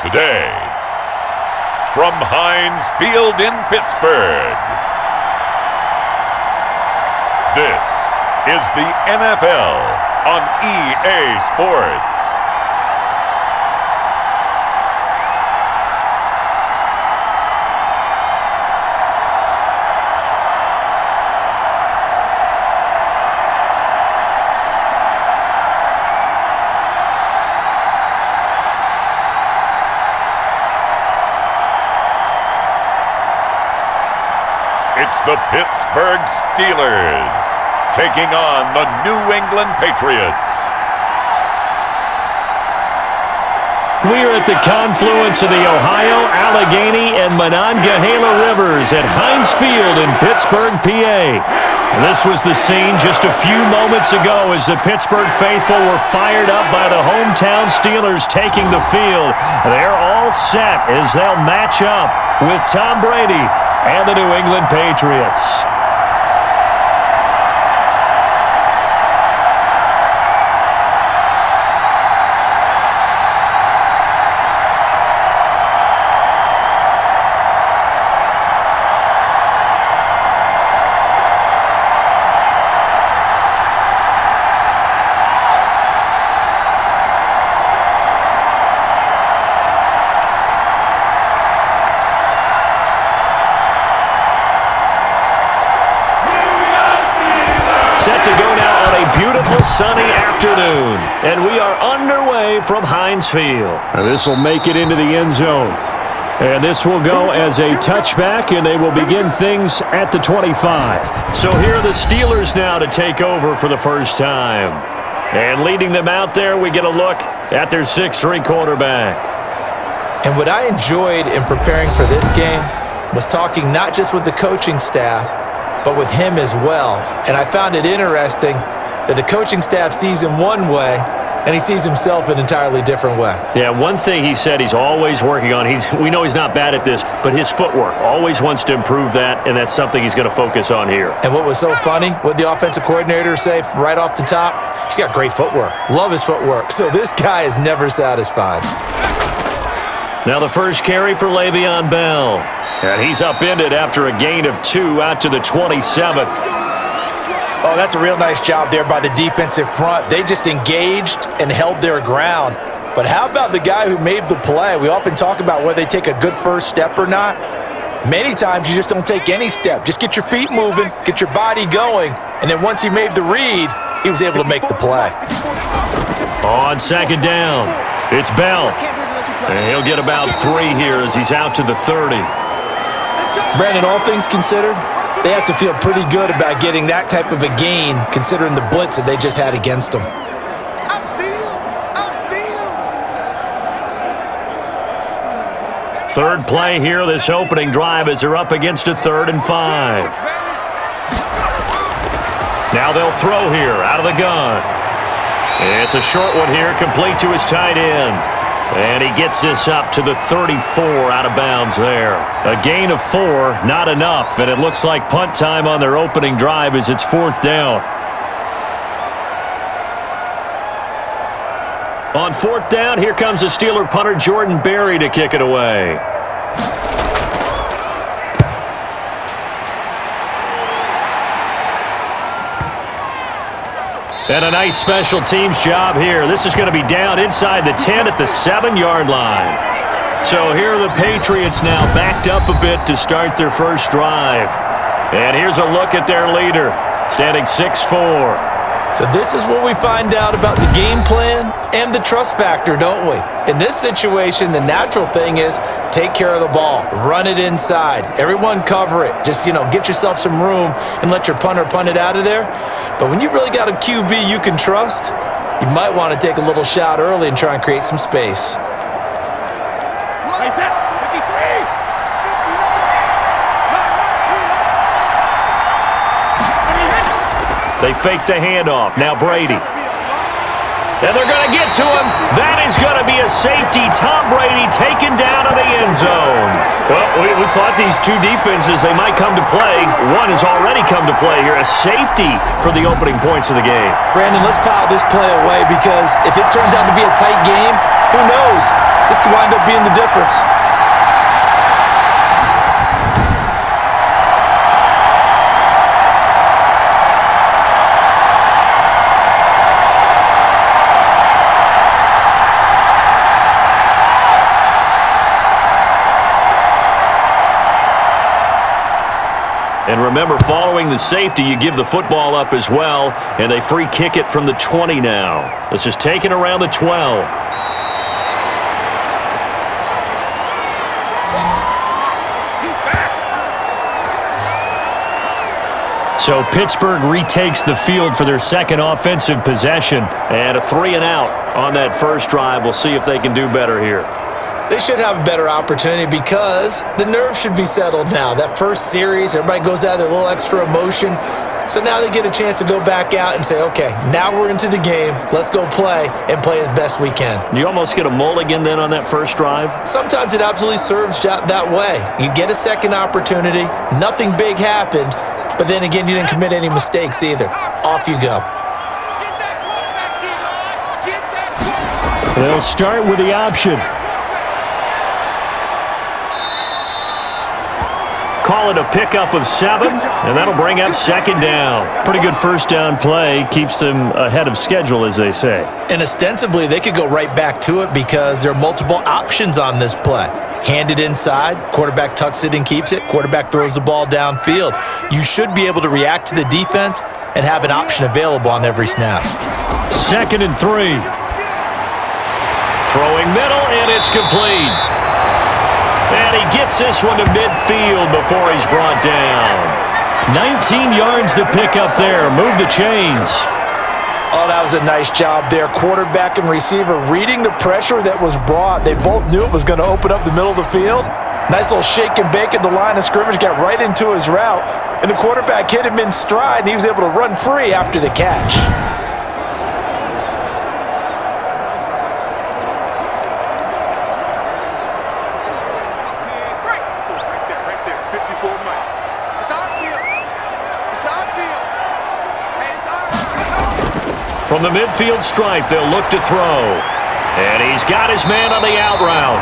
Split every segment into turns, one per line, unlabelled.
Today, from Heinz Field in Pittsburgh, this is the NFL on EA Sports. It's the Pittsburgh Steelers taking on the New England Patriots.
We are at the confluence of the Ohio, Allegheny, and Monongahela Rivers at Heinz Field in Pittsburgh, PA. This was the scene just a few moments ago as the Pittsburgh faithful were fired up by the hometown Steelers taking the field. They're all set as they'll match up with Tom Brady and the New England Patriots. Set to go now on a beautiful sunny afternoon. And we are underway from Heinz Field. This will make it into the end zone. And this will go as a touchback, and they will begin things at the 25. So here are the Steelers now to take over for the first time. And leading them out there, we get a look at their 6'3" quarterback.
And what I enjoyed in preparing for this game was talking not just with the coaching staff, but with him as well. And I found it interesting that the coaching staff sees him one way, and he sees himself an entirely different way.
Yeah, one thing he said he's always working on, we know he's not bad at this, but his footwork, always wants to improve that, and that's something he's going to focus on here.
And what was so funny, what the offensive coordinator say right off the top, he's got great footwork. Love his footwork. So this guy is never satisfied.
Now the first carry for Le'Veon Bell. And he's upended after a gain of 2 out to the 27.
Oh, that's a real nice job there by the defensive front. They just engaged and held their ground. But how about the guy who made the play? We often talk about whether they take a good first step or not. Many times you just don't take any step. Just get your feet moving, get your body going, and then once he made the read, he was able to make the play.
On second down, it's Bell. And he'll get about 3 here as he's out to the 30.
Brandon, all things considered, they have to feel pretty good about getting that type of a gain considering the blitz that they just had against them.
Third play here, this opening drive as they're up against a 3rd and 5. Now they'll throw here out of the gun. It's a short one here, complete to his tight end. And he gets this up to the 34 out of bounds there. A gain of 4, not enough, and it looks like punt time on their opening drive as it's 4th down. On 4th down, here comes the Steeler punter Jordan Berry to kick it away. And a nice special teams job here. This is going to be down inside the 10 at the 7-yard line. So here are the Patriots now backed up a bit to start their first drive. And here's a look at their leader, standing 6'4".
So this is where we find out about the game plan and the trust factor, don't we? In this situation, the natural thing is take care of the ball, run it inside, everyone cover it. Just, get yourself some room and let your punter punt it out of there. But when you really got a QB you can trust, you might want to take a little shot early and try and create some space.
They fake the handoff. Now Brady. And they're going to get to him. That is going to be a safety. Tom Brady taken down in the end zone. Well, we thought these two defenses, they might come to play. One has already come to play here. A safety for the opening points of the game.
Brandon, let's pile this play away because if it turns out to be a tight game, who knows? This could wind up being the difference.
And remember, following the safety, you give the football up as well, and they free kick it from the 20 now. This is taken around the 12. So Pittsburgh retakes the field for their second offensive possession, and a 3-and-out on that first drive. We'll see if they can do better here.
They should have a better opportunity because the nerves should be settled now. That first series, everybody goes out with a little extra emotion. So now they get a chance to go back out and say, okay, now we're into the game. Let's go play and play as best we can.
You almost get a mulligan then on that first drive?
Sometimes it absolutely serves that way. You get a second opportunity. Nothing big happened. But then again, you didn't commit any mistakes either. Off you go.
They'll start with the option. Call it a pickup of 7, and that'll bring up second down. Pretty good first down play. Keeps them ahead of schedule, as they say.
And ostensibly, they could go right back to it because there are multiple options on this play. Hand it inside, quarterback tucks it and keeps it, quarterback throws the ball downfield. You should be able to react to the defense and have an option available on every snap.
2nd and 3. Throwing middle, and it's complete. And he gets this one to midfield before he's brought down. 19 yards to pick up there. Move the chains.
Oh, that was a nice job there. Quarterback and receiver reading the pressure that was brought. They both knew it was going to open up the middle of the field. Nice little shake and bake at the line of scrimmage. Got right into his route. And the quarterback hit him in stride, and he was able to run free after the catch.
From the midfield stripe, they'll look to throw. And he's got his man on the out route.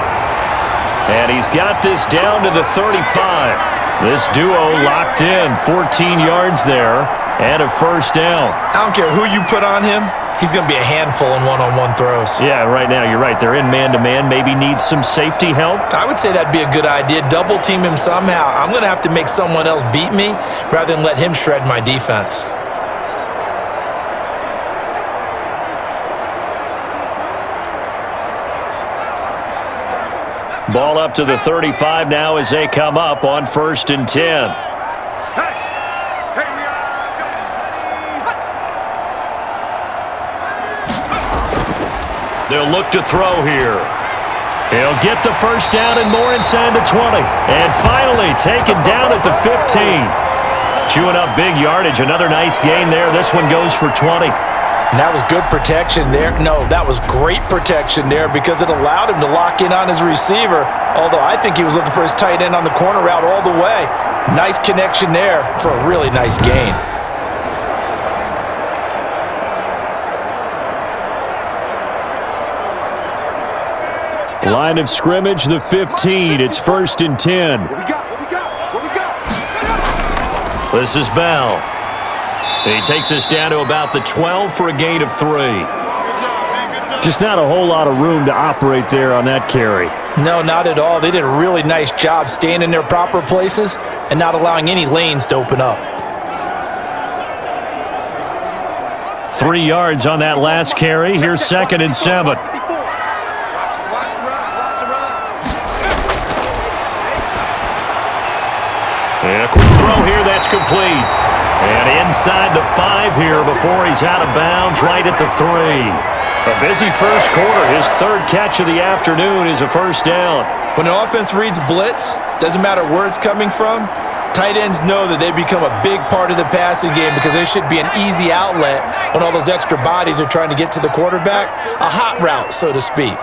And he's got this down to the 35. This duo locked in, 14 yards there, and a first down.
I don't care who you put on him. He's going to be a handful in one-on-one throws.
Yeah, right now, you're right. They're in man-to-man. Maybe need some safety help.
I would say that'd be a good idea. Double team him somehow. I'm going to have to make someone else beat me rather than let him shred my defense.
Ball up to the 35 now as they come up on 1st and 10. They'll look to throw here. He'll get the first down and more inside the 20. And finally taken down at the 15. Chewing up big yardage. Another nice gain there. This one goes for 20.
And that was good protection there. No, that was great protection there because it allowed him to lock in on his receiver, although I think he was looking for his tight end on the corner route all the way. Nice connection there for a really nice gain.
Line of scrimmage, the 15. It's 1st and 10. This is Bell. He takes us down to about the 12 for a gain of 3. Just not a whole lot of room to operate there on that carry.
No, not at all. They did a really nice job staying in their proper places and not allowing any lanes to open up.
3 yards on that last carry. Here's 2nd and 7. And a quick throw here. That's complete. And inside the 5 here before he's out of bounds, right at the 3. A busy first quarter. His 3rd catch of the afternoon is a first down.
When an offense reads blitz, doesn't matter where it's coming from, Tight ends know that they become a big part of the passing game because there should be an easy outlet when all those extra bodies are trying to get to the quarterback. A hot route, so to speak.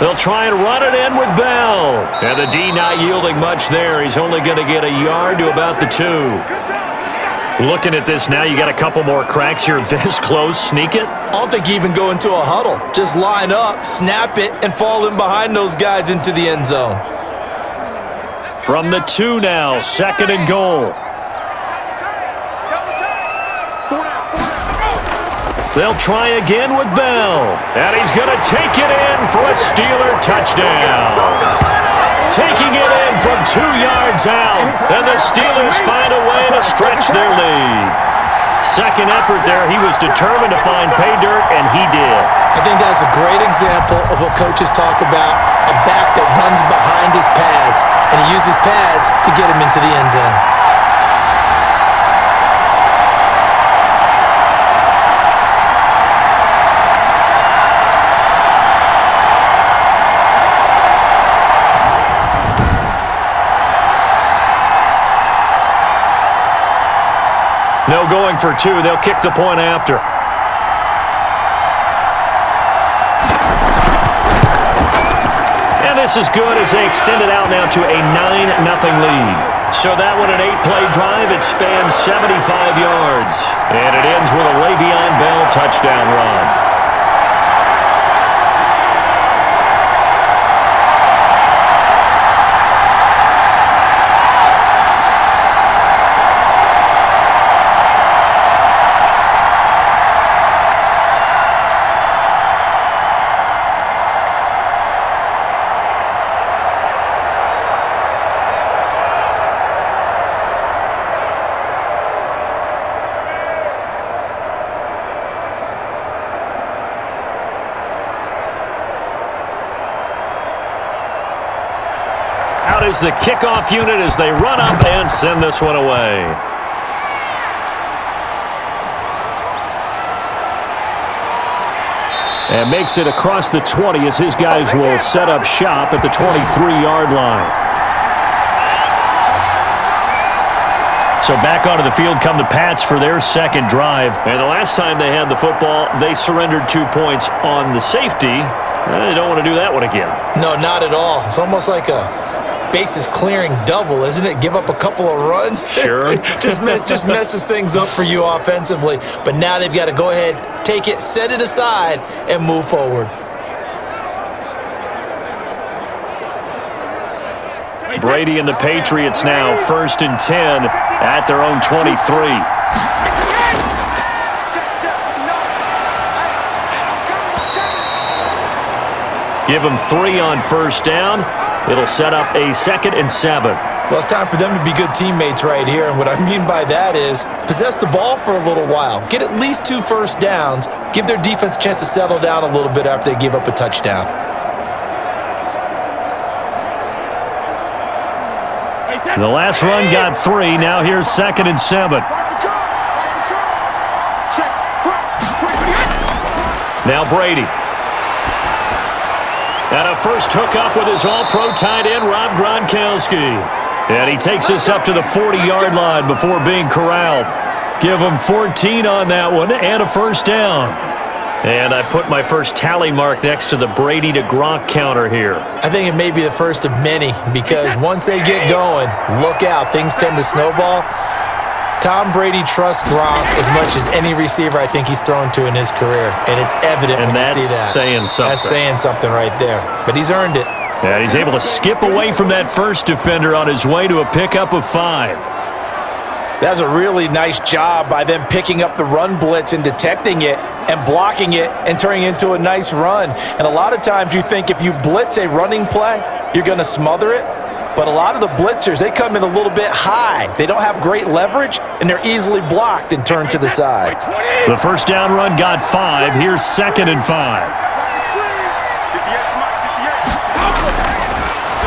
They'll try and run it in with Bell. And the D not yielding much there. He's only going to get a yard to about the 2. Looking at this now, you got a couple more cracks here this close. Sneak it?
I don't think you even go into a huddle. Just line up, snap it, and fall in behind those guys into the end zone.
From the 2 now, 2nd and goal. They'll try again with Bell. And he's going to take it in for a Steeler touchdown. Taking it in from 2 yards out. And the Steelers find a way to stretch their lead. Second effort there, he was determined to find pay dirt, and he did.
I think that's a great example of what coaches talk about, a back that runs behind his pads, and he uses pads to get him into the end zone.
No going for 2. They'll kick the point after. And this is good as they extend it out now to a 9-0 lead. So that one, an 8-play drive. It spans 75 yards. And it ends with a Le'Veon Bell touchdown run. Out is the kickoff unit as they run up and send this one away. And makes it across the 20 as his guys will set up shop at the 23-yard line. So back onto the field come the Pats for their second drive. And the last time they had the football, they surrendered 2 points on the safety. They don't want to do that one again.
No, not at all. It's almost like a bases clearing double, isn't it? Give up a couple of runs.
Sure.
just messes things up for you offensively. But now they've got to go ahead, take it, set it aside, and move forward.
Brady and the Patriots now 1st and 10 at their own 23. Give them 3 on 1st down. It'll set up a 2nd and 7.
Well, it's time for them to be good teammates right here. And what I mean by that is possess the ball for a little while. Get at least 2 first downs. Give their defense a chance to settle down a little bit after they give up a touchdown.
The last run got 3. Now here's 2nd and 7. Now Brady. And a first hookup with his all-pro tight end, Rob Gronkowski. And he takes us up to the 40-yard line before being corralled. Give him 14 on that one and a first down. And I put my first tally mark next to the Brady to Gronk counter here.
I think it may be the first of many because once they get going, look out. Things tend to snowball. Tom Brady trusts Gronk as much as any receiver I think he's thrown to in his career. And it's evident when you see that.
And that's saying something.
That's saying something right there. But he's earned it.
And he's able to skip away from that first defender on his way to a pickup of 5.
That's a really nice job by them picking up the run blitz and detecting it and blocking it and turning it into a nice run. And a lot of times you think if you blitz a running play, you're going to smother it. But a lot of the blitzers, they come in a little bit high. They don't have great leverage, and they're easily blocked and turned to the side.
The first down run got 5. Here's 2nd and 5.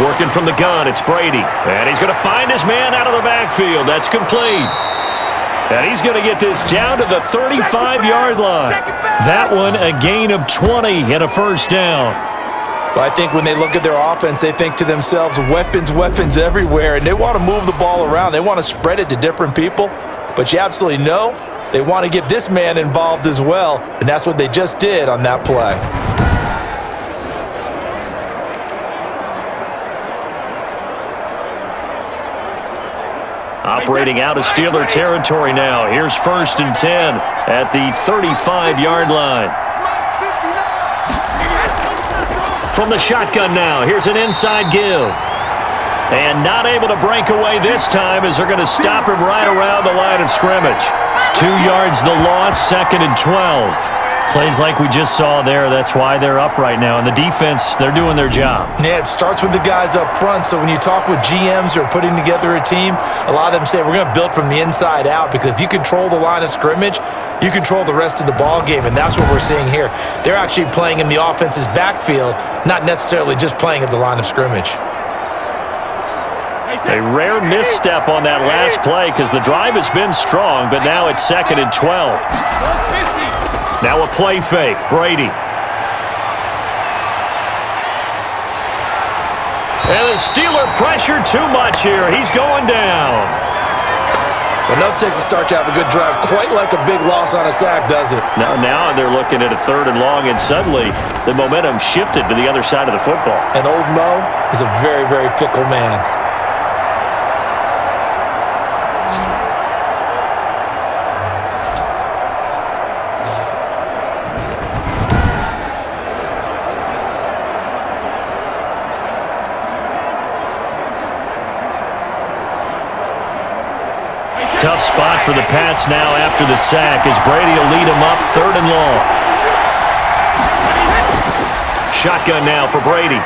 Working from the gun, it's Brady. And he's going to find his man out of the backfield. That's complete. And he's going to get this down to the 35-yard line. That one, a gain of 20 and a first down.
But I think when they look at their offense, they think to themselves, weapons, weapons everywhere, and they want to move the ball around. They want to spread it to different people. But you absolutely know they want to get this man involved as well, and that's what they just did on that play.
Operating out of Steeler territory now. Here's 1st and 10 at the 35-yard line. From the shotgun now, here's an inside give. And not able to break away this time as they're going to stop him right around the line of scrimmage. 2 yards the loss, 2nd and 12. Plays like we just saw there. That's why they're up right now. And the defense, they're doing their job.
Yeah, it starts with the guys up front. So when you talk with GMs who are putting together a team, a lot of them say we're going to build from the inside out, because if you control the line of scrimmage, you control the rest of the ball game, and that's what we're seeing here. They're actually playing in the offense's backfield, not necessarily just playing at the line of scrimmage.
A rare misstep on that last play because the drive has been strong, but now it's 2nd and 12. Now a play fake, Brady. And the Steeler pressure too much here. He's going down.
Enough takes a start to have a good drive, quite like a big loss on a sack, does it?
Now they're looking at a 3rd and long, and suddenly the momentum shifted to the other side of the football.
And old Mo is a very, very fickle man.
Tough spot for the Pats now after the sack as Brady will lead them up 3rd and long. Shotgun now for Brady.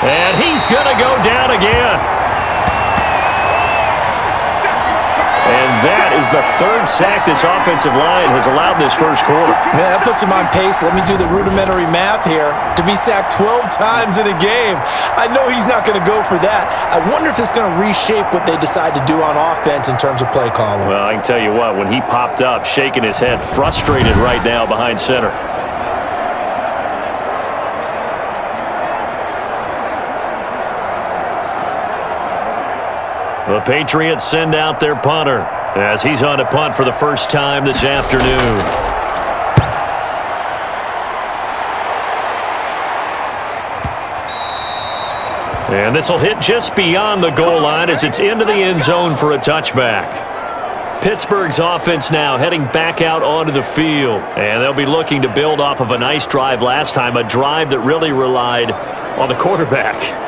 And he's going to go down again. And that is the 3rd sack this offensive line has allowed this first quarter.
Yeah, that puts him on pace. Let me do the rudimentary math here. To be sacked 12 times in a game. I know he's not going to go for that. I wonder if it's going to reshape what they decide to do on offense in terms of play calling.
Well, I can tell you what, when he popped up, shaking his head, frustrated right now behind center. The Patriots send out their punter as he's on a punt for the first time this afternoon. And this will hit just beyond the goal line as it's into the end zone for a touchback. Pittsburgh's offense now heading back out onto the field. And they'll be looking to build off of a nice drive last time, a drive that really relied on the quarterback.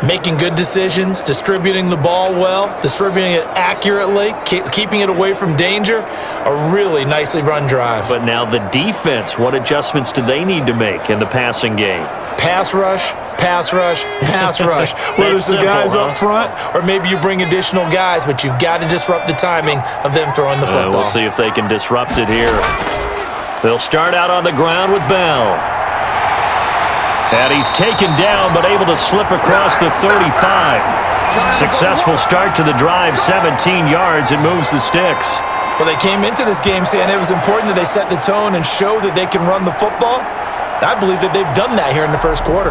Making good decisions, distributing the ball well, distributing it accurately, keeping it away from danger. A really nicely run drive.
But now the defense, what adjustments do they need to make in the passing game?
Pass rush, pass rush, pass rush. Whether it's the guys up front or maybe you bring additional guys, but you've got to disrupt the timing of them throwing the football.
We'll see if they can disrupt it here. They'll start out on the ground with Bell. And he's taken down, but able to slip across the 35. Successful start to the drive, 17 yards, and moves the sticks.
Well, they came into this game saying it was important that they set the tone and show that they can run the football. I believe that they've done that here in the first quarter.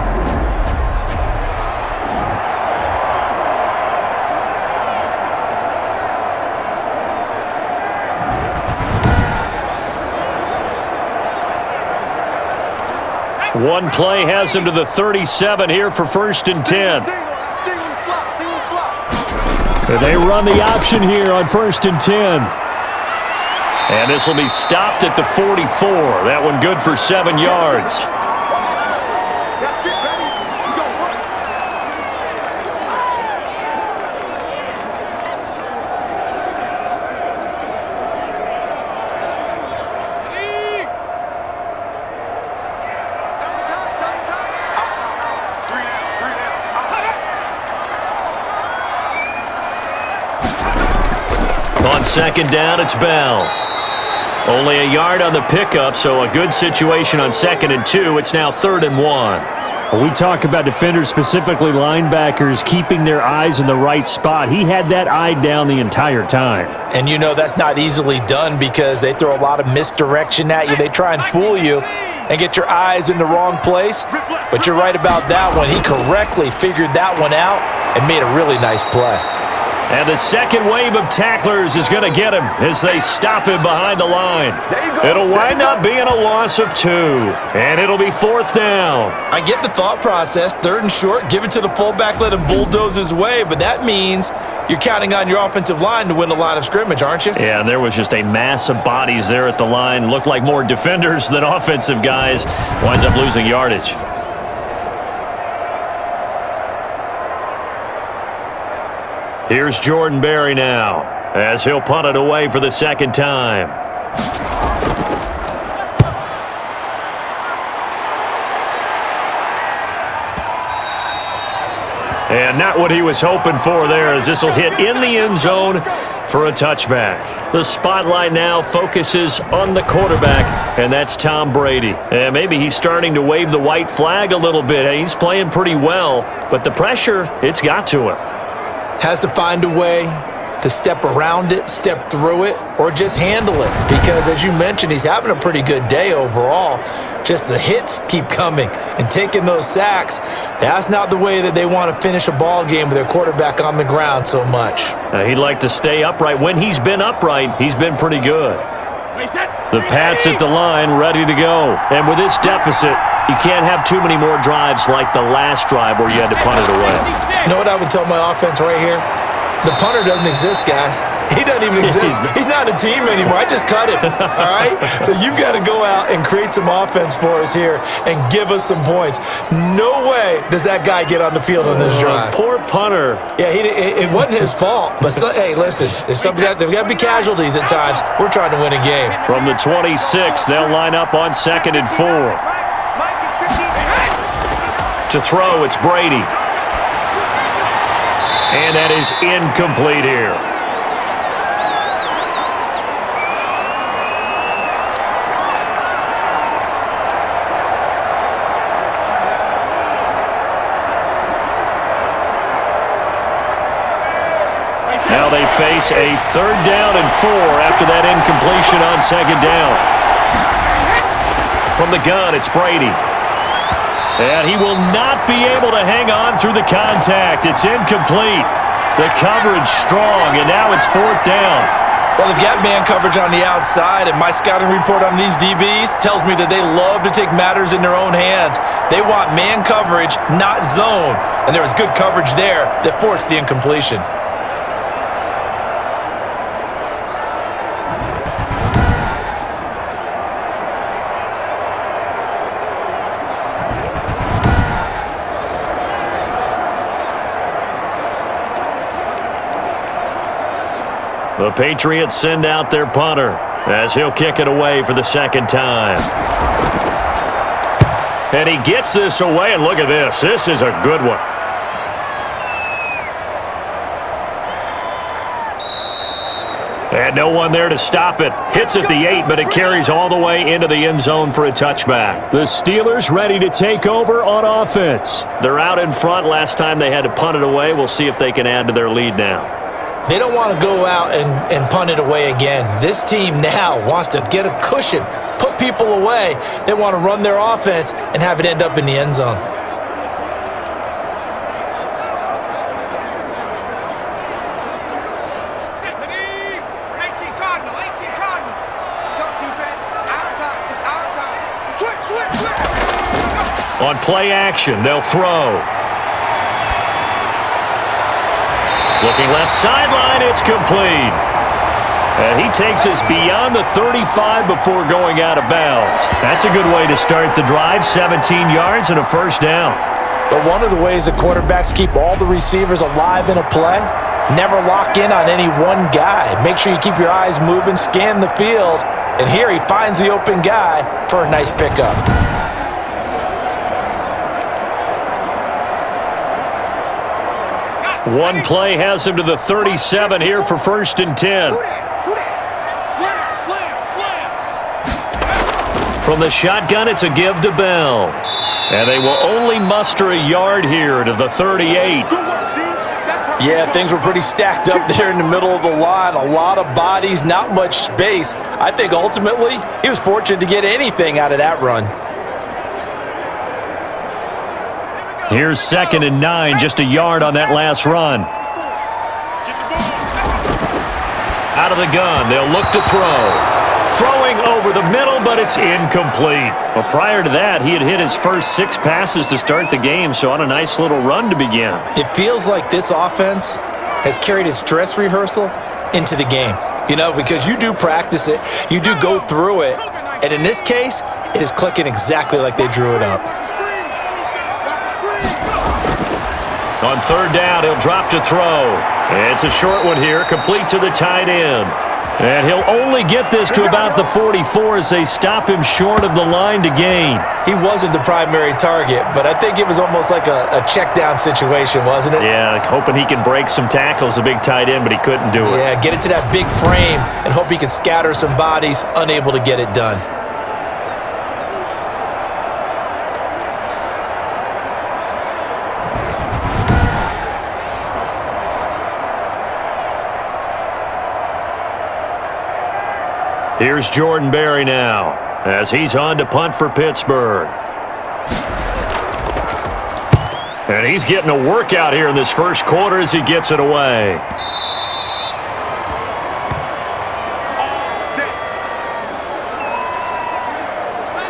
One play has him to the 37 here for 1st and 10. They run the option here on 1st and 10. And this will be stopped at the 44. That one good for 7 yards. On 2nd down, it's Bell. Only a yard on the pickup, so a good situation on 2nd and 2. It's now 3rd and 1.
When we talk about defenders, specifically linebackers, keeping their eyes in the right spot. He had that eye down the entire time.
And you know that's not easily done because they throw a lot of misdirection at you. They try and fool you. and get your eyes in the wrong place. But you're right about that one. He correctly figured that one out and made a really nice play.
And the second wave of tacklers is going to get him as they stop him behind the line. It'll wind up being a loss of 2, and it'll be 4th down.
I get the thought process. 3rd and short, give it to the fullback, let him bulldoze his way, but that means you're counting on your offensive line to win the line of scrimmage, aren't you?
Yeah, and there was just a mass of bodies there at the line. Looked like more defenders than offensive guys. Winds up losing yardage. Here's Jordan Berry now, as he'll punt it away for the 2nd time. And not what he was hoping for there, as this will hit in the end zone for a touchback. The spotlight now focuses on the quarterback, and that's Tom Brady. And maybe he's starting to wave the white flag a little bit. He's playing pretty well, but the pressure, it's got to him.
Has to find a way to step around it, step through it, or just handle it. Because as you mentioned, he's having a pretty good day overall. Just the hits keep coming and taking those sacks. That's not the way that they want to finish a ball game with their quarterback on the ground so much.
He'd like to stay upright. When he's been upright, he's been pretty good. The Pats at the line, ready to go. And with this deficit, you can't have too many more drives like the last drive where you had to punt it away.
You know what I would tell my offense right here? The punter doesn't exist, guys. He doesn't even exist. He's not a team anymore. I just cut him, all right? So you've got to go out and create some offense for us here and give us some points. No way does that guy get on the field on this drive.
Poor punter.
Yeah, it wasn't his fault. But, hey, listen, there's got to be casualties at times. We're trying to win a game.
From the 26, they'll line up on 2nd and 4. To throw, it's Brady. And that is incomplete here. Now they face a 3rd down and 4 after that incompletion on 2nd down. From the gun, it's Brady. And he will not be able to hang on through the contact. It's incomplete. The coverage strong, and now it's 4th down.
Well, they've got man coverage on the outside, and my scouting report on these DBs tells me that they love to take matters in their own hands. They want man coverage, not zone. And there was good coverage there that forced the incompletion.
The Patriots send out their punter as he'll kick it away for the 2nd time. And he gets this away, and look at this. This is a good one. And no one there to stop it. Hits at the 8, but it carries all the way into the end zone for a touchback. The Steelers ready to take over on offense. They're out in front. Last time they had to punt it away. We'll see if they can add to their lead now.
They don't want to go out and punt it away again. This team now wants to get a cushion, put people away. They want to run their offense and have it end up in the end zone.
On play action, they'll throw. Looking left sideline, it's complete. And he takes us beyond the 35 before going out of bounds. That's a good way to start the drive, 17 yards and a 1st down.
But one of the ways the quarterbacks keep all the receivers alive in a play, never lock in on any one guy. Make sure you keep your eyes moving, scan the field, and here he finds the open guy for a nice pickup.
One play has him to the 37 here for 1st and 10. From the shotgun, it's a give to Bell. And they will only muster a yard here to the 38.
Yeah, things were pretty stacked up there in the middle of the line. A lot of bodies, not much space. I think ultimately he was fortunate to get anything out of that run.
Here's 2nd and 9, just a yard on that last run. Out of the gun, they'll look to throw. Throwing over the middle, but it's incomplete. Well, prior to that, he had hit his first 6 passes to start the game, so on a nice little run to begin.
It feels like this offense has carried its dress rehearsal into the game. You know, because you do practice it, you do go through it, and in this case, it is clicking exactly like they drew it up.
On 3rd down, he'll drop to throw. It's a short one here, complete to the tight end. And he'll only get this to about the 44 as they stop him short of the line to gain.
He wasn't the primary target, but I think it was almost like a check down situation, wasn't it?
Yeah, hoping he can break some tackles, a big tight end, but he couldn't do it.
Yeah, get it to that big frame and hope he can scatter some bodies, unable to get it done.
Here's Jordan Berry now as he's on to punt for Pittsburgh. And he's getting a workout here in this first quarter as he gets it away.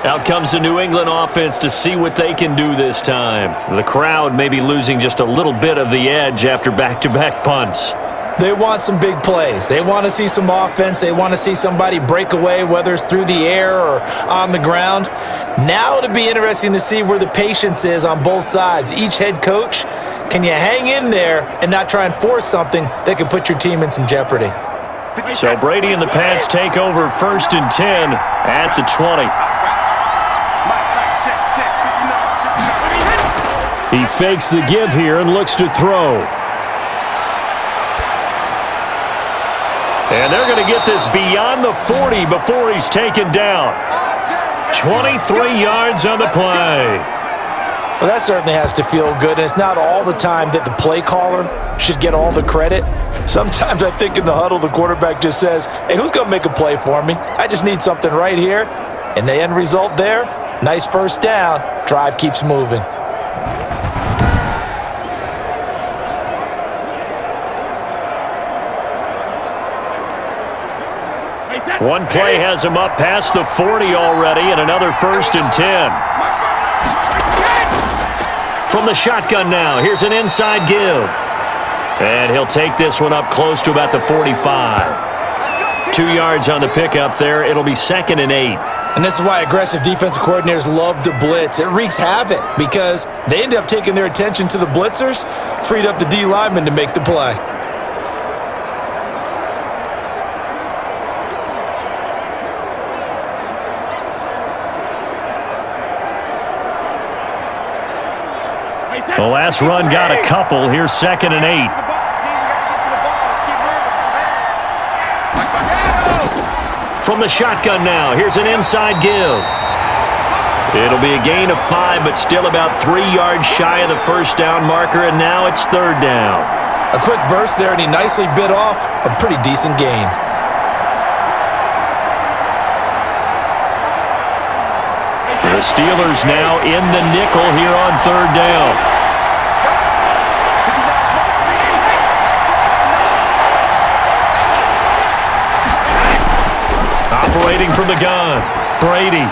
Out comes the New England offense to see what they can do this time. The crowd may be losing just a little bit of the edge after back-to-back punts.
They want some big plays. They want to see some offense. They want to see somebody break away, whether it's through the air or on the ground. Now it'll be interesting to see where the patience is on both sides. Each head coach, can you hang in there and not try and force something that could put your team in some jeopardy?
So Brady and the Pats take over 1st and 10 at the 20.
He fakes the give here and looks to throw.
And they're going to get this beyond the 40 before he's taken down. 23 yards on the play.
Well, that certainly has to feel good, and it's not all the time that the play caller should get all the credit. Sometimes I think in the huddle, the quarterback just says, hey, who's going to make a play for me? I just need something right here. And the end result there, nice first down. Drive keeps moving.
One play has him up past the 40 already, and another 1st and 10. From the shotgun now, here's an inside give. And he'll take this one up close to about the 45. 2 yards on the pickup there. It'll be 2nd and 8.
And this is why aggressive defensive coordinators love to blitz. It wreaks havoc because they end up taking their attention to the blitzers, freed up the D lineman to make the play.
The last run got a couple. Here's 2nd and 8. From the shotgun now, here's an inside give. It'll be a gain of 5, but still about 3 yards shy of the first down marker, and now it's 3rd down.
A quick burst there, and he nicely bit off a pretty decent gain.
The Steelers now in the nickel here on 3rd down. Operating from the gun, Brady.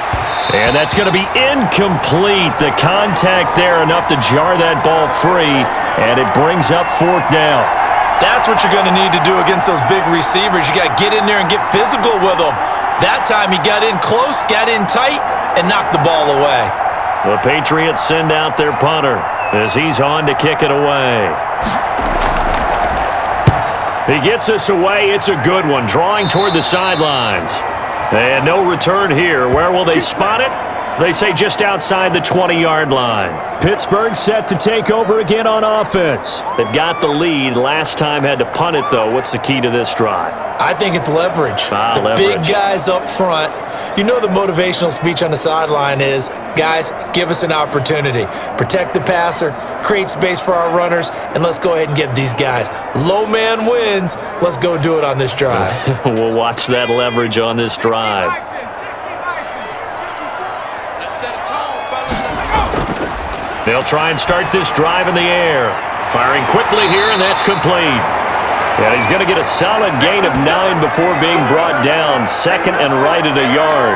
And that's going to be incomplete. The contact there enough to jar that ball free, and it brings up 4th down.
That's what you're going to need to do against those big receivers. You got to get in there and get physical with them. That time he got in close, got in tight, and knocked the ball away.
The Patriots send out their punter as he's on to kick it away. He gets this away. It's a good one, drawing toward the sidelines. And no return here. Where will they spot it? They say just outside the 20-yard line.
Pittsburgh set to take over again on offense.
They've got the lead. Last time had to punt it, though. What's the key to this drive?
I think it's leverage.
Leverage.
Big guys up front. You know the motivational speech on the sideline is, guys, give us an opportunity. Protect the passer, create space for our runners, and let's go ahead and get these guys. Low man wins. Let's go do it on this drive.
We'll watch that leverage on this drive. They'll try and start this drive in the air. Firing quickly here, and that's complete. And he's going to get a solid gain of 9 before being brought down. Second and right at a yard.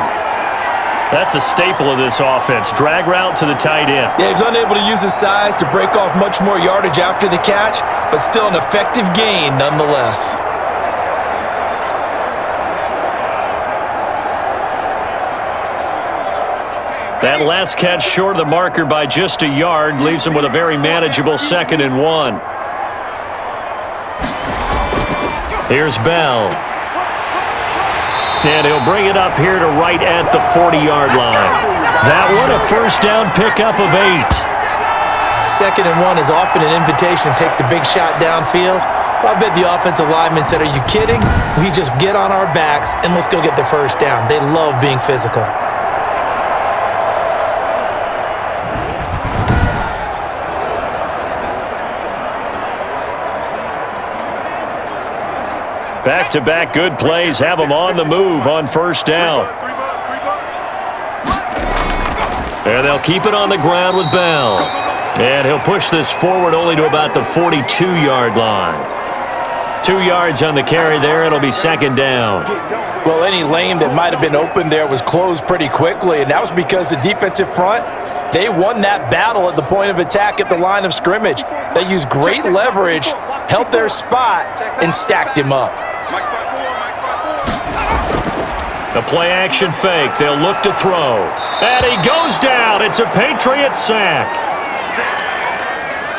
That's a staple of this offense. Drag route to the tight end.
Yeah, he was unable to use his size to break off much more yardage after the catch, but still an effective gain nonetheless.
That last catch short of the marker by just a yard leaves him with a very manageable 2nd and 1. Here's Bell. And he'll bring it up here to right at the 40-yard line. That one a first down pickup of 8.
2nd and 1 is often an invitation to take the big shot downfield. I bet the offensive lineman said, "Are you kidding? We just get on our backs and let's go get the first down." They love being physical.
Back-to-back good plays have him on the move on first down. And they'll keep it on the ground with Bell. And he'll push this forward only to about the 42-yard line. 2 yards on the carry there. It'll be 2nd down.
Well, any lane that might have been open there was closed pretty quickly, and that was because the defensive front, they won that battle at the point of attack at the line of scrimmage. They used great leverage, held their spot, and stacked him up.
The play-action fake. They'll look to throw. And he goes down. It's a Patriots sack.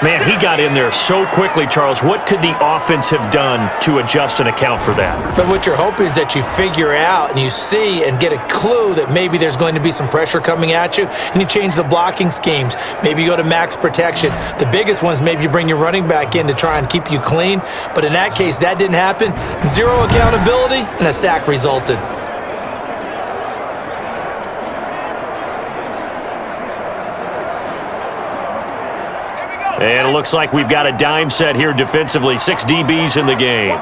Man, he got in there so quickly, Charles. What could the offense have done to adjust and account for that?
But what you're hoping is that you figure out and you see and get a clue that maybe there's going to be some pressure coming at you, and you change the blocking schemes. Maybe you go to max protection. The biggest one is maybe you bring your running back in to try and keep you clean. But in that case, that didn't happen. 0 accountability, and a sack resulted.
And it looks like we've got a dime set here defensively. 6 DBs in the game.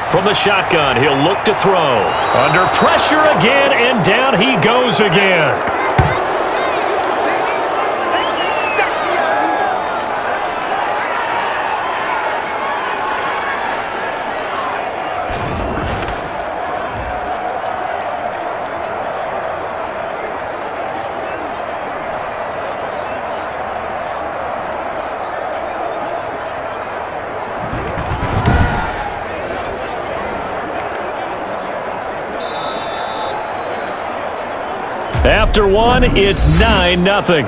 From the shotgun, he'll look to throw. Under pressure again, and down he goes again. After one, it's 9-0.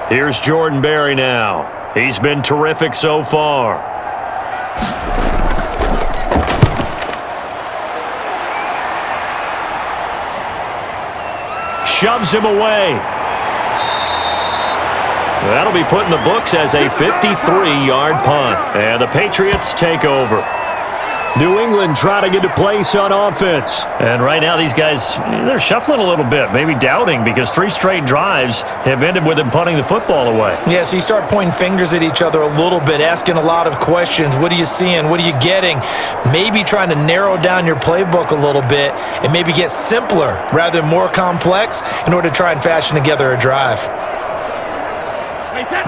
Here's Jordan Berry now. He's been terrific so far. Shoves him away. That'll be put in the books as a 53-yard punt. And the Patriots take over. New England trying to get a place on offense. And right now these guys, they're shuffling a little bit, maybe doubting, because 3 straight drives have ended with them punting the football away.
Yeah, so you start pointing fingers at each other a little bit, asking a lot of questions. What are you seeing? What are you getting? Maybe trying to narrow down your playbook a little bit and maybe get simpler rather than more complex in order to try and fashion together a drive.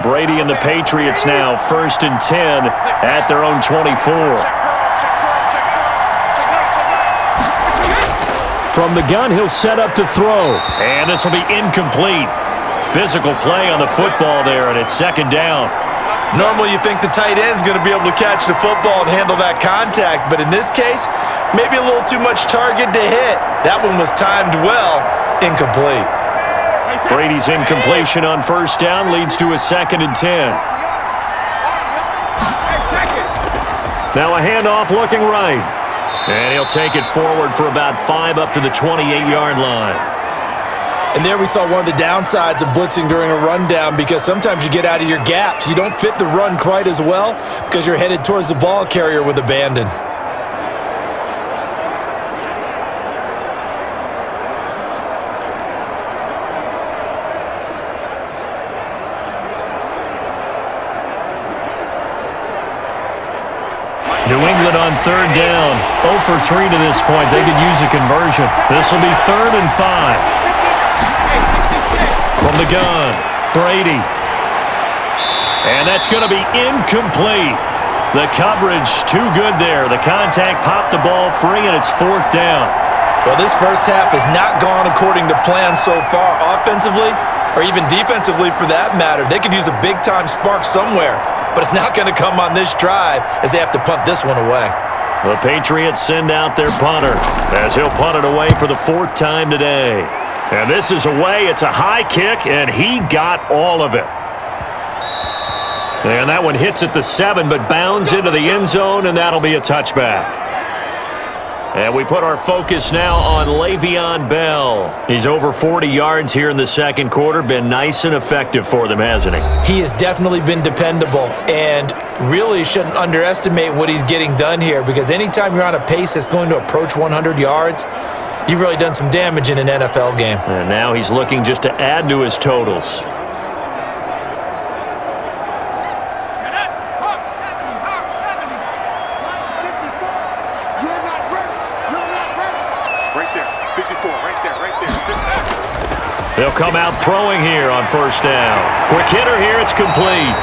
Brady and the Patriots now 1st and 10 at their own 24. From the gun, he'll set up to throw. And this will be incomplete. Physical play on the football there, and it's 2nd down.
Normally you think the tight end's going to be able to catch the football and handle that contact, but in this case, maybe a little too much target to hit. That one was timed well, incomplete.
Brady's incompletion on 1st down leads to a 2nd and 10. Now a handoff looking right. And he'll take it forward for about 5 up to the 28-yard line.
And there we saw one of the downsides of blitzing during a rundown, because sometimes you get out of your gaps. You don't fit the run quite as well because you're headed towards the ball carrier with abandon.
New England on third down. 0 for 3 to this point. They could use a conversion. This will be 3rd and 5. From the gun, Brady. And that's going to be incomplete. The coverage too good there. The contact popped the ball free, and it's 4th down.
Well, this first half has not gone according to plan so far offensively, or even defensively for that matter. They could use a big-time spark somewhere, but it's not going to come on this drive as they have to punt this one away.
The Patriots send out their punter as he'll punt it away for the 4th time today. And this is away. It's a high kick, and he got all of it. And that one hits at the 7, but bounds into the end zone, and that'll be a touchback. And we put our focus now on Le'Veon Bell. He's over 40 yards here in the second quarter. Been nice and effective for them, hasn't he?
He has definitely been dependable, and really shouldn't underestimate what he's getting done here, because anytime you're on a pace that's going to approach 100 yards, you've really done some damage in an NFL game.
And now he's looking just to add to his totals. They'll come out throwing here on first down. Quick hitter here, it's complete.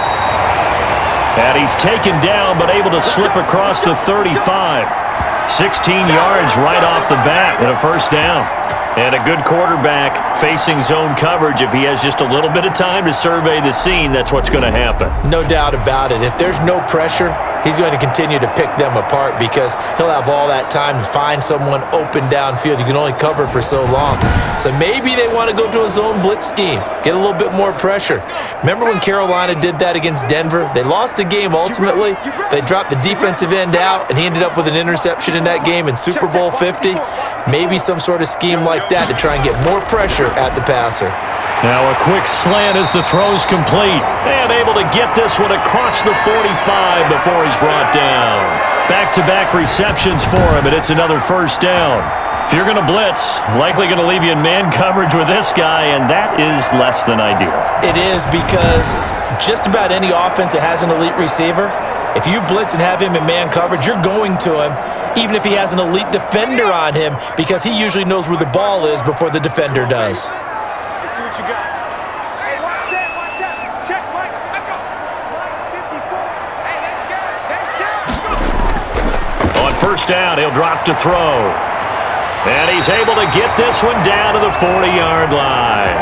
And he's taken down, but able to slip across the 35. 16 yards right off the bat and a first down. And a good quarterback facing zone coverage. If he has just a little bit of time to survey the scene, that's what's going to happen.
No doubt about it. If there's no pressure, he's going to continue to pick them apart, because he'll have all that time to find someone open downfield. You can only cover for so long. So maybe they want to go to a zone blitz scheme, get a little bit more pressure. Remember when Carolina did that against Denver? They lost the game ultimately. They dropped the defensive end out, and he ended up with an interception in that game in Super Bowl 50. Maybe some sort of scheme like that to try and get more pressure at the passer.
Now a quick slant as the throw's complete. And able to get this one across the 45 before he's brought down. Back-to-back receptions for him, and it's another first down. If you're going to blitz, likely going to leave you in man coverage with this guy, and that is less than ideal.
It is, because just about any offense that has an elite receiver, if you blitz and have him in man coverage, you're going to him, even if he has an elite defender on him, because he usually knows where the ball is before the defender does.
Let's see what you got. Hey, watch that. Check, Mike. Mike 54. Hey, that's good.
On first down, he'll drop to throw. And he's able to get this one down to the 40-yard line.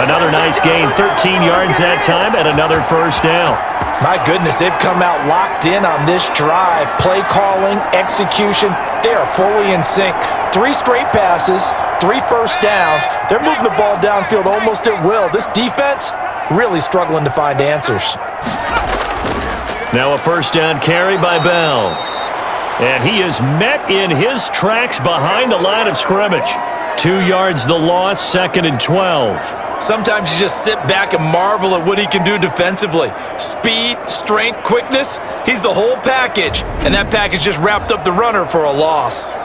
Another nice gain, 13 yards that time, and another first down.
My goodness, they've come out locked in on this drive. Play calling, execution, they are fully in sync. 3 straight passes, 3 first downs. They're moving the ball downfield almost at will. This defense really struggling to find answers.
Now a first down carry by Bell. And he is met in his tracks behind the line of scrimmage. 2 yards the loss, 2nd and 12.
Sometimes you just sit back and marvel at what he can do defensively. Speed, strength, quickness, he's the whole package. And that package just wrapped up the runner for a loss.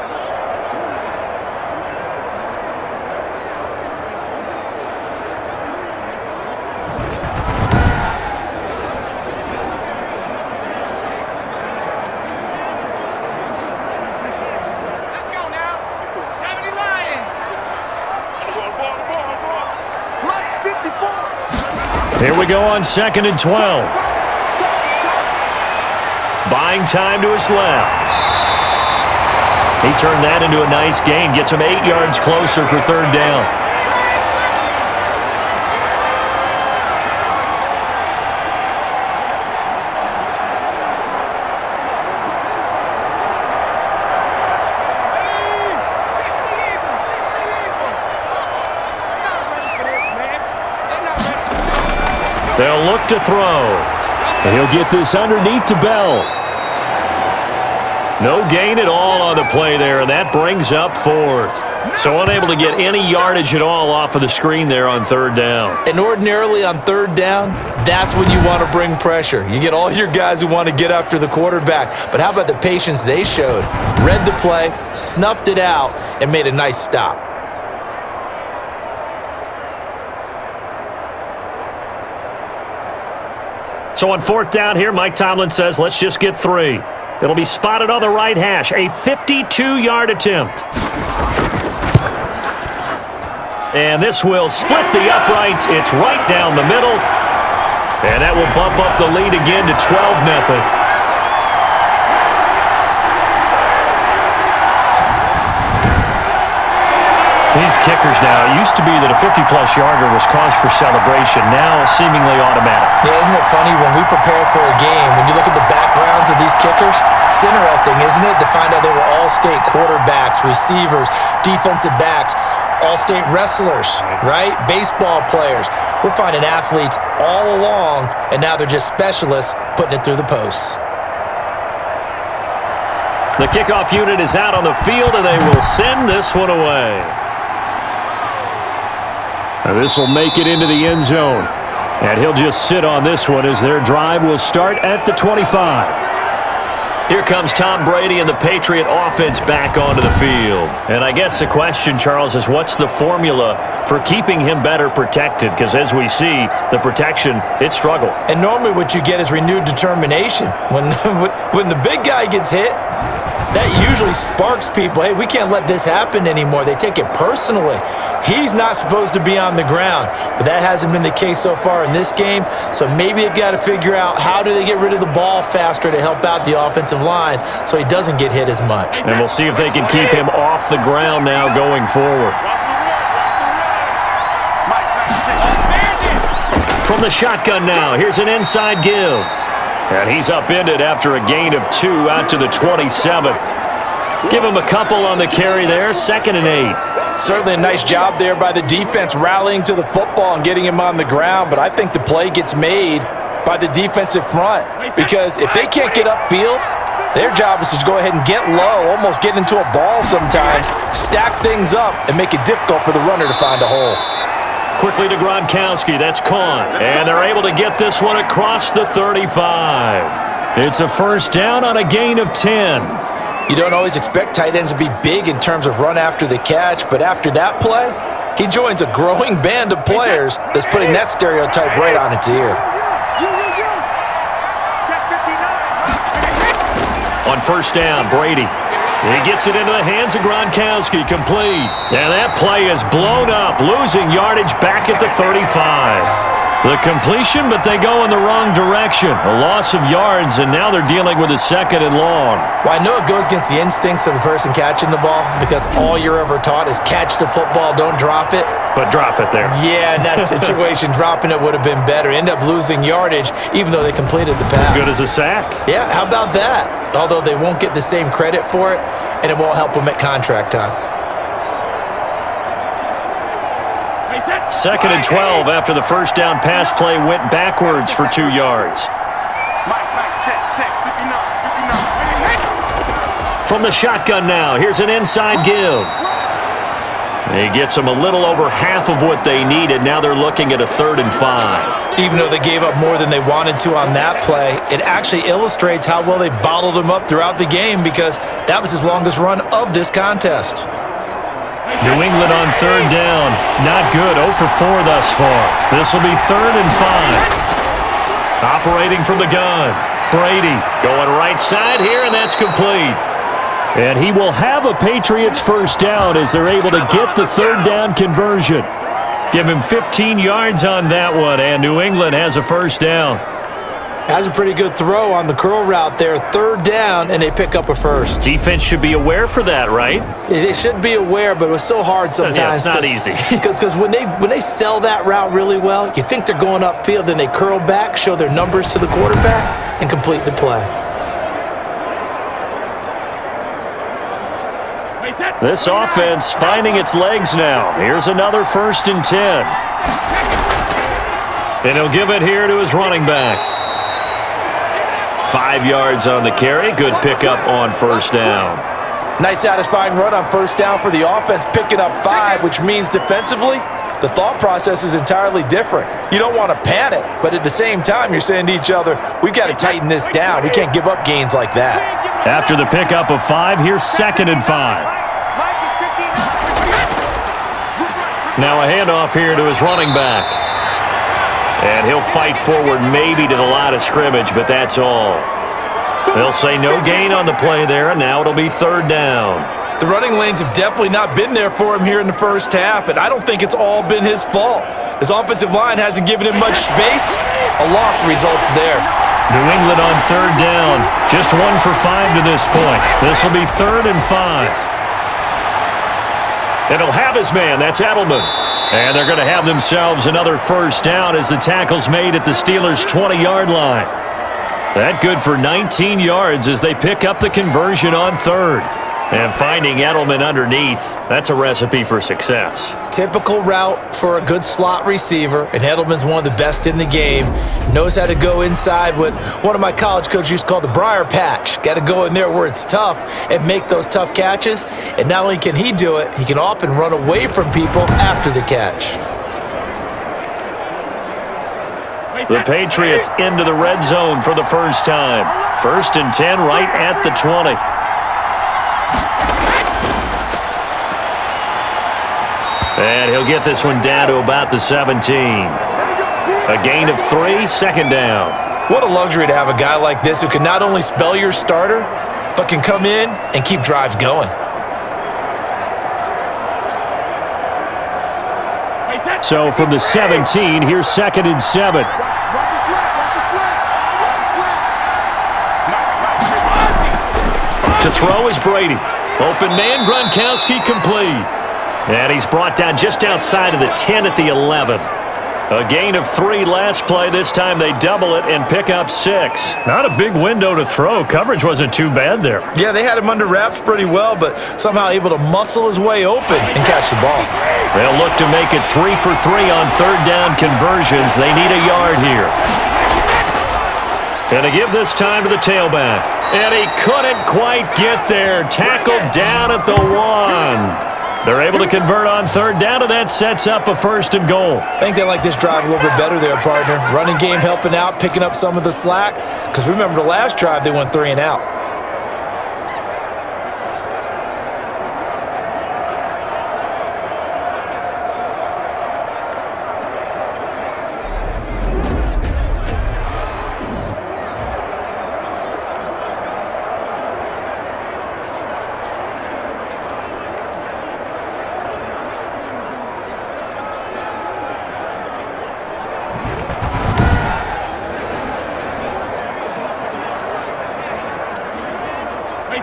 Here we go on 2nd and 12. Buying time to his left. He turned that into a nice gain. Gets him 8 yards closer for 3rd down. They'll look to throw.
And he'll get this underneath to Bell.
No gain at all on the play there, and that brings up 4th. So unable to get any yardage at all off of the screen there on third down.
And ordinarily on third down, that's when you want to bring pressure. You get all your guys who want to get after the quarterback. But how about the patience they showed? Read the play, snuffed it out, and made a nice stop.
So on fourth down here, Mike Tomlin says, let's just get 3. It'll be spotted on the right hash, a 52-yard attempt. And this will split the uprights. It's right down the middle. And that will bump up the lead again to 12-0. These kickers now, it used to be that a 50-plus yarder was cause for celebration, now seemingly automatic.
Yeah, isn't it funny when we prepare for a game, when you look at the backgrounds of these kickers, it's interesting, isn't it, to find out they were all-state quarterbacks, receivers, defensive backs, all-state wrestlers, right? Baseball players. We're finding athletes all along, and now they're just specialists putting it through the posts.
The kickoff unit is out on the field, and they will send this one away. This will make it into the end zone. And he'll just sit on this one as their drive will start at the 25. Here comes Tom Brady and the Patriot offense back onto the field. And I guess the question, Charles, is what's the formula for keeping him better protected? Because as we see, the protection, it struggled.
And normally what you get is renewed determination. When the big guy gets hit, that usually sparks people. Hey, we can't let this happen anymore. They take it personally. He's not supposed to be on the ground, but that hasn't been the case so far in this game. So maybe they've got to figure out how do they get rid of the ball faster to help out the offensive line so he doesn't get hit as much.
And we'll see if they can keep him off the ground now going forward. From the shotgun now, here's an inside give. And he's upended after a gain of 2 out to the 27. Give him a couple on the carry there, 2nd and 8.
Certainly a nice job there by the defense rallying to the football and getting him on the ground, but I think the play gets made by the defensive front because if they can't get upfield, their job is to go ahead and get low, almost get into a ball sometimes, stack things up, and make it difficult for the runner to find a hole.
Quickly to Gronkowski, that's Kahn. And they're able to get this one across the 35. It's a first down on a gain of 10.
You don't always expect tight ends to be big in terms of run after the catch, but after that play, he joins a growing band of players that's putting that stereotype right on its ear.
On first down, Brady. He gets it into the hands of Gronkowski, complete. And that play is blown up, losing yardage back at the 35. The completion, but they go in the wrong direction. A loss of yards, and now they're dealing with a 2nd and long.
Well, I know it goes against the instincts of the person catching the ball because all you're ever taught is catch the football, don't drop it.
But drop it there.
Yeah, in that situation, dropping it would have been better. End up losing yardage, even though they completed the pass.
As good as a sack.
Yeah, how about that? Although they won't get the same credit for it, and it won't help them at contract time.
2nd and 12 after the first down pass play went backwards for 2 yards. From the shotgun now, here's an inside give. He gets them a little over half of what they needed. Now they're looking at a 3rd and 5.
Even though they gave up more than they wanted to on that play, it actually illustrates how well they bottled them up throughout the game because that was his longest run of this contest.
New England on 3rd down. Not good. 0 for 4 thus far. This will be 3rd and 5. Operating from the gun. Brady going right side here, and that's complete. And he will have a Patriots first down as they're able to get the 3rd down conversion. Give him 15 yards on that one, and New England has a first down.
Has a pretty good throw on the curl route there. 3rd down, and they pick up a first.
Defense should be aware for that, right?
They should be aware, but it was so hard sometimes.
Yeah, it's not easy.
Because when they sell that route really well, you think they're going upfield, then they curl back, show their numbers to the quarterback, and complete the play.
This offense finding its legs now. Here's another 1st and 10. And he'll give it here to his running back. 5 yards on the carry. Good pickup on first down.
Nice satisfying run on first down for the offense, picking up 5, which means defensively, the thought process is entirely different. You don't want to panic, but at the same time, you're saying to each other, we've got to tighten this down. We can't give up gains like that.
After the pickup of 5, here's 2nd and 5. Now a handoff here to his running back. And he'll fight forward maybe to the line of scrimmage, but that's all. They'll say no gain on the play there, and now it'll be 3rd down.
The running lanes have definitely not been there for him here in the first half, and I don't think it's all been his fault. His offensive line hasn't given him much space. A loss results there.
New England on 3rd down. Just 1 for 5 to this point. This will be 3rd and 5. And he'll have his man. That's Edelman. And they're going to have themselves another first down as the tackle's made at the Steelers' 20-yard line. That good for 19 yards as they pick up the conversion on 3rd. And finding Edelman underneath, that's a recipe for success.
Typical route for a good slot receiver, and Edelman's one of the best in the game. Knows how to go inside what one of my college coaches used to call the briar patch. Got to go in there where it's tough and make those tough catches. And not only can he do it, he can often run away from people after the catch.
The Patriots into the red zone for the first time. 1st and 10 right at the 20. And he'll get this one down to about the 17. A gain of 3, 2nd down.
What a luxury to have a guy like this who can not only spell your starter, but can come in and keep drives going.
So from the 17, here's 2nd and 7.
To throw is Brady. Open man, Gronkowski complete. And he's brought down just outside of the 10 at the 11. A gain of 3 last play. This time they double it and pick up 6.
Not a big window to throw. Coverage wasn't too bad there.
Yeah, they had him under wraps pretty well, but somehow able to muscle his way open and catch the ball.
They'll look to make it 3 for 3 on 3rd down conversions. They need a yard here. And to give this time to the tailback. And he couldn't quite get there. Tackled down at the 1. They're able to convert on 3rd down, and that sets up a 1st and goal.
I think they like this drive a little bit better there, partner. Running game helping out, picking up some of the slack. Because remember the last drive, they went 3 and out.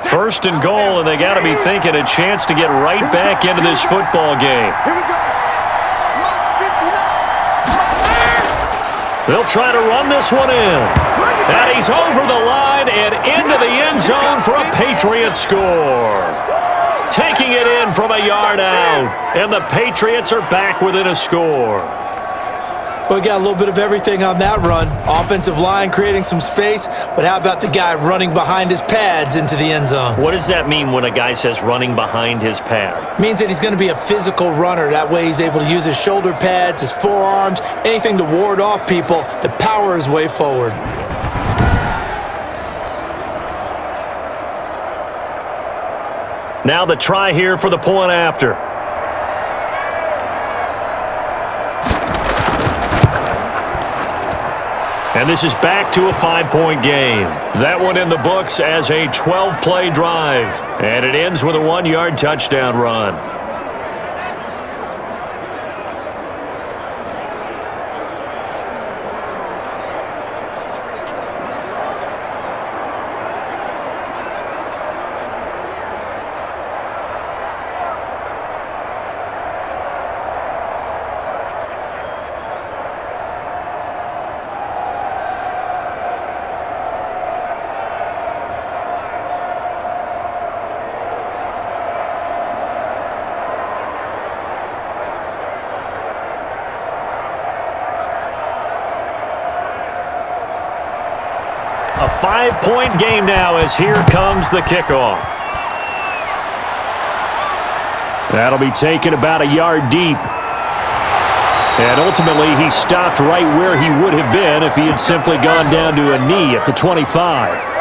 First and goal, and they got to be thinking a chance to get right back into this football game.
Here we go.
They'll try to run this one in. And he's over the line and into the end zone for a Patriots score. Taking it in from a yard out, and the Patriots are back within a score.
Well, we got a little bit of everything on that run. Offensive line creating some space, but how about the guy running behind his pads into the end zone?
What does that mean when a guy says running behind his pad?
Means that he's going to be a physical runner. That way he's able to use his shoulder pads, his forearms, anything to ward off people to power his way forward.
Now the try here for the point after. And this is back to a 5-point game. That one in the books as a 12-play drive. And it ends with a 1-yard touchdown run. A 5-point game now as here comes the kickoff.
That'll be taken about a yard deep. And ultimately, he stopped right where he would have been if he had simply gone down to a knee at the 25.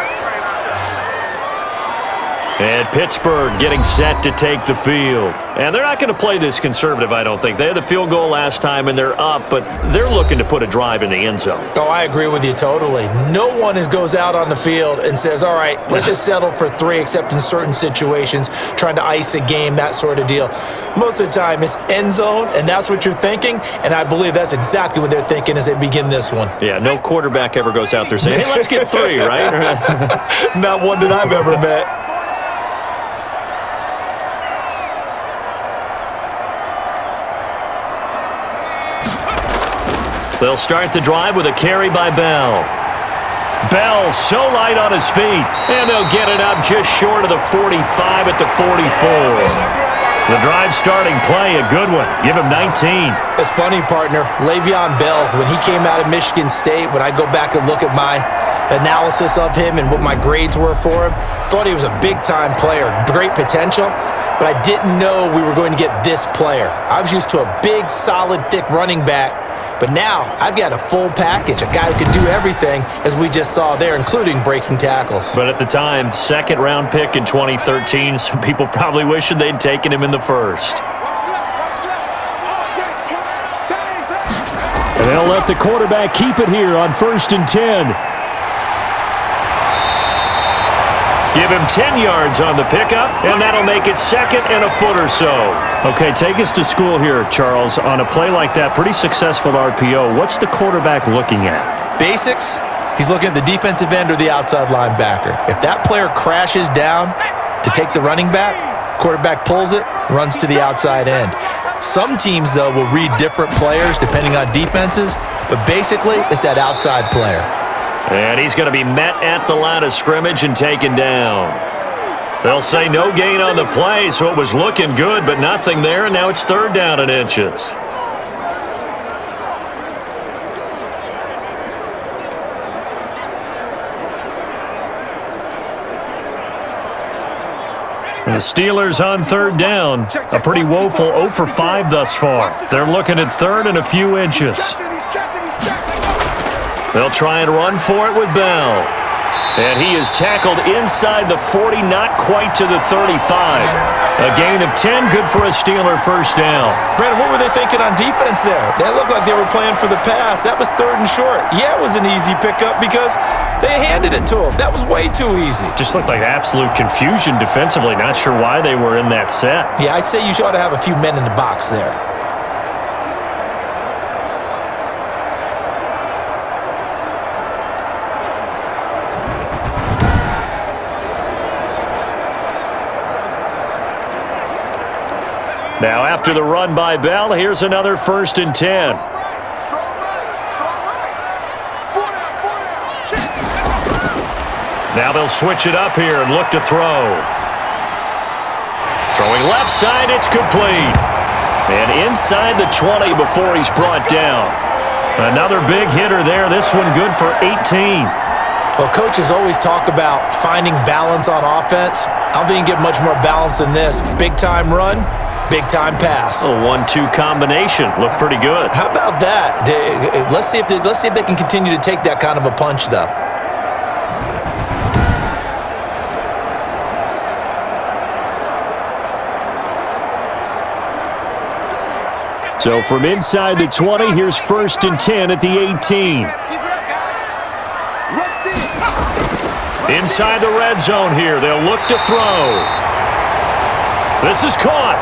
And Pittsburgh getting set to take the field. And they're not going to play this conservative, I don't think. They had the field goal last time, and they're up, but they're looking to put a drive in the end zone.
Oh, I agree with you totally. No one goes out on the field and says, all right, let's just settle for 3, except in certain situations, trying to ice a game, that sort of deal. Most of the time, it's end zone, and that's what you're thinking, and I believe that's exactly what they're thinking as they begin this one.
Yeah, no quarterback ever goes out there saying, hey, let's get 3, right?
Not one that I've ever met.
They'll start the drive with a carry by Bell. Bell so light on his feet, and they'll get it up just short of the 45 at the 44. The drive starting play, a good one. Give him 19.
It's funny, partner. Le'Veon Bell, when he came out of Michigan State, when I go back and look at my analysis of him and what my grades were for him, thought he was a big-time player, great potential, but I didn't know we were going to get this player. I was used to a big, solid, thick running back. But now, I've got a full package, a guy who can do everything, as we just saw there, including breaking tackles.
But at the time, second-round pick in 2013, some people probably wishing they'd taken him in the first. And they'll let the quarterback keep it here on 1st and 10. Give him 10 yards on the pickup, and that'll make it 2nd and a foot or so. Okay, take us to school here, Charles. On a play like that, pretty successful RPO, what's the quarterback looking at?
Basics, he's looking at the defensive end or the outside linebacker. If that player crashes down to take the running back, quarterback pulls it, runs to the outside end. Some teams, though, will read different players depending on defenses, but basically, it's that outside player.
And he's going to be met at the line of scrimmage and taken down. They'll say no gain on the play, so it was looking good, but nothing there, and now it's 3rd down and inches. And the Steelers on 3rd down. A pretty woeful 0 for 5 thus far. They're looking at 3rd and a few inches. They'll try and run for it with Bell. And he is tackled inside the 40, not quite to the 35. A gain of 10, good for a Steeler 1st down.
Brandon, what were they thinking on defense there? That looked like they were playing for the pass. That was 3rd and short. Yeah, it was an easy pickup because they handed it to him. That was way too easy.
Just looked like absolute confusion defensively. Not sure why they were in that set.
Yeah, I'd say you ought to have a few men in the box there.
Now, after the run by Bell, here's another 1st and 10. Now they'll switch it up here and look to throw. Throwing left side, it's complete. And inside the 20 before he's brought down. Another big hitter there, this one good for 18.
Well, coaches always talk about finding balance on offense. I don't think you can get much more balance than this. Big-time run. Big-time pass.
A 1-2 combination. Looked pretty good.
How about that? Let's see if they can continue to take that kind of a punch, though.
So from inside the 20, here's 1st and 10 at the 18. Inside the red zone here. They'll look to throw. This is caught.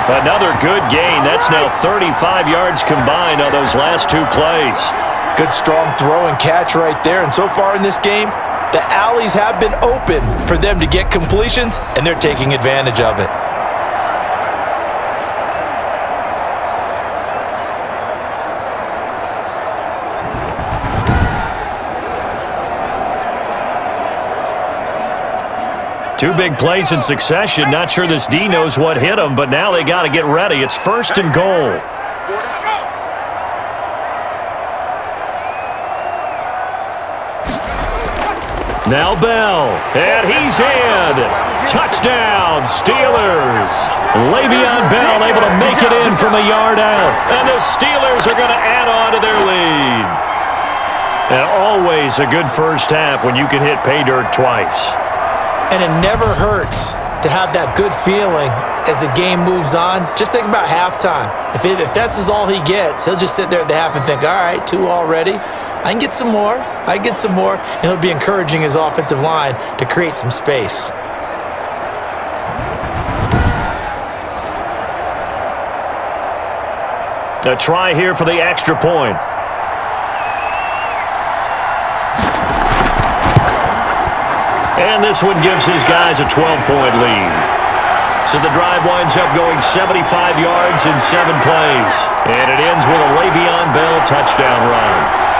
Another good gain. That's now 35 yards combined on those last 2 plays.
Good strong throw and catch right there. And so far in this game, the alleys have been open for them to get completions, and they're taking advantage of it.
Two big plays in succession. Not sure this D knows what hit him, but now they got to get ready. It's 1st and goal. Now Bell, and he's in.
Touchdown, Steelers. Le'Veon Bell able to make it in from a yard out. And the Steelers are going to add on to their lead. And always a good first half when you can hit pay dirt twice.
And it never hurts to have that good feeling as the game moves on. Just think about halftime. If that's all he gets, he'll just sit there at the half and think, all right, 2 already. I can get some more. And he'll be encouraging his offensive line to create some space.
A try here for the extra point. And this one gives his guys a 12-point lead. So the drive winds up going 75 yards in 7 plays. And it ends with a Le'Veon Bell touchdown run.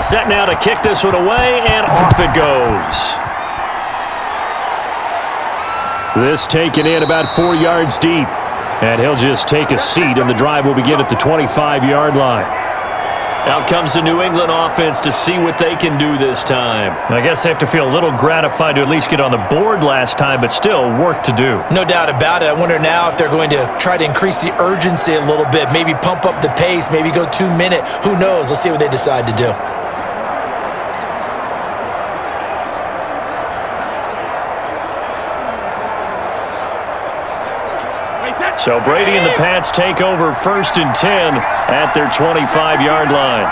Set now to kick this one away, and off it goes. This taken in about 4 yards deep, and he'll just take a seat, and the drive will begin at the 25-yard line. Out comes the New England offense to see what they can do this time. I guess they have to feel a little gratified to at least get on the board last time, but still work to do.
No doubt about it. I wonder now if they're going to try to increase the urgency a little bit, maybe pump up the pace, maybe go 2-minute. Who knows? Let's see what they decide to do.
So Brady and the Pats take over 1st and 10 at their 25-yard line.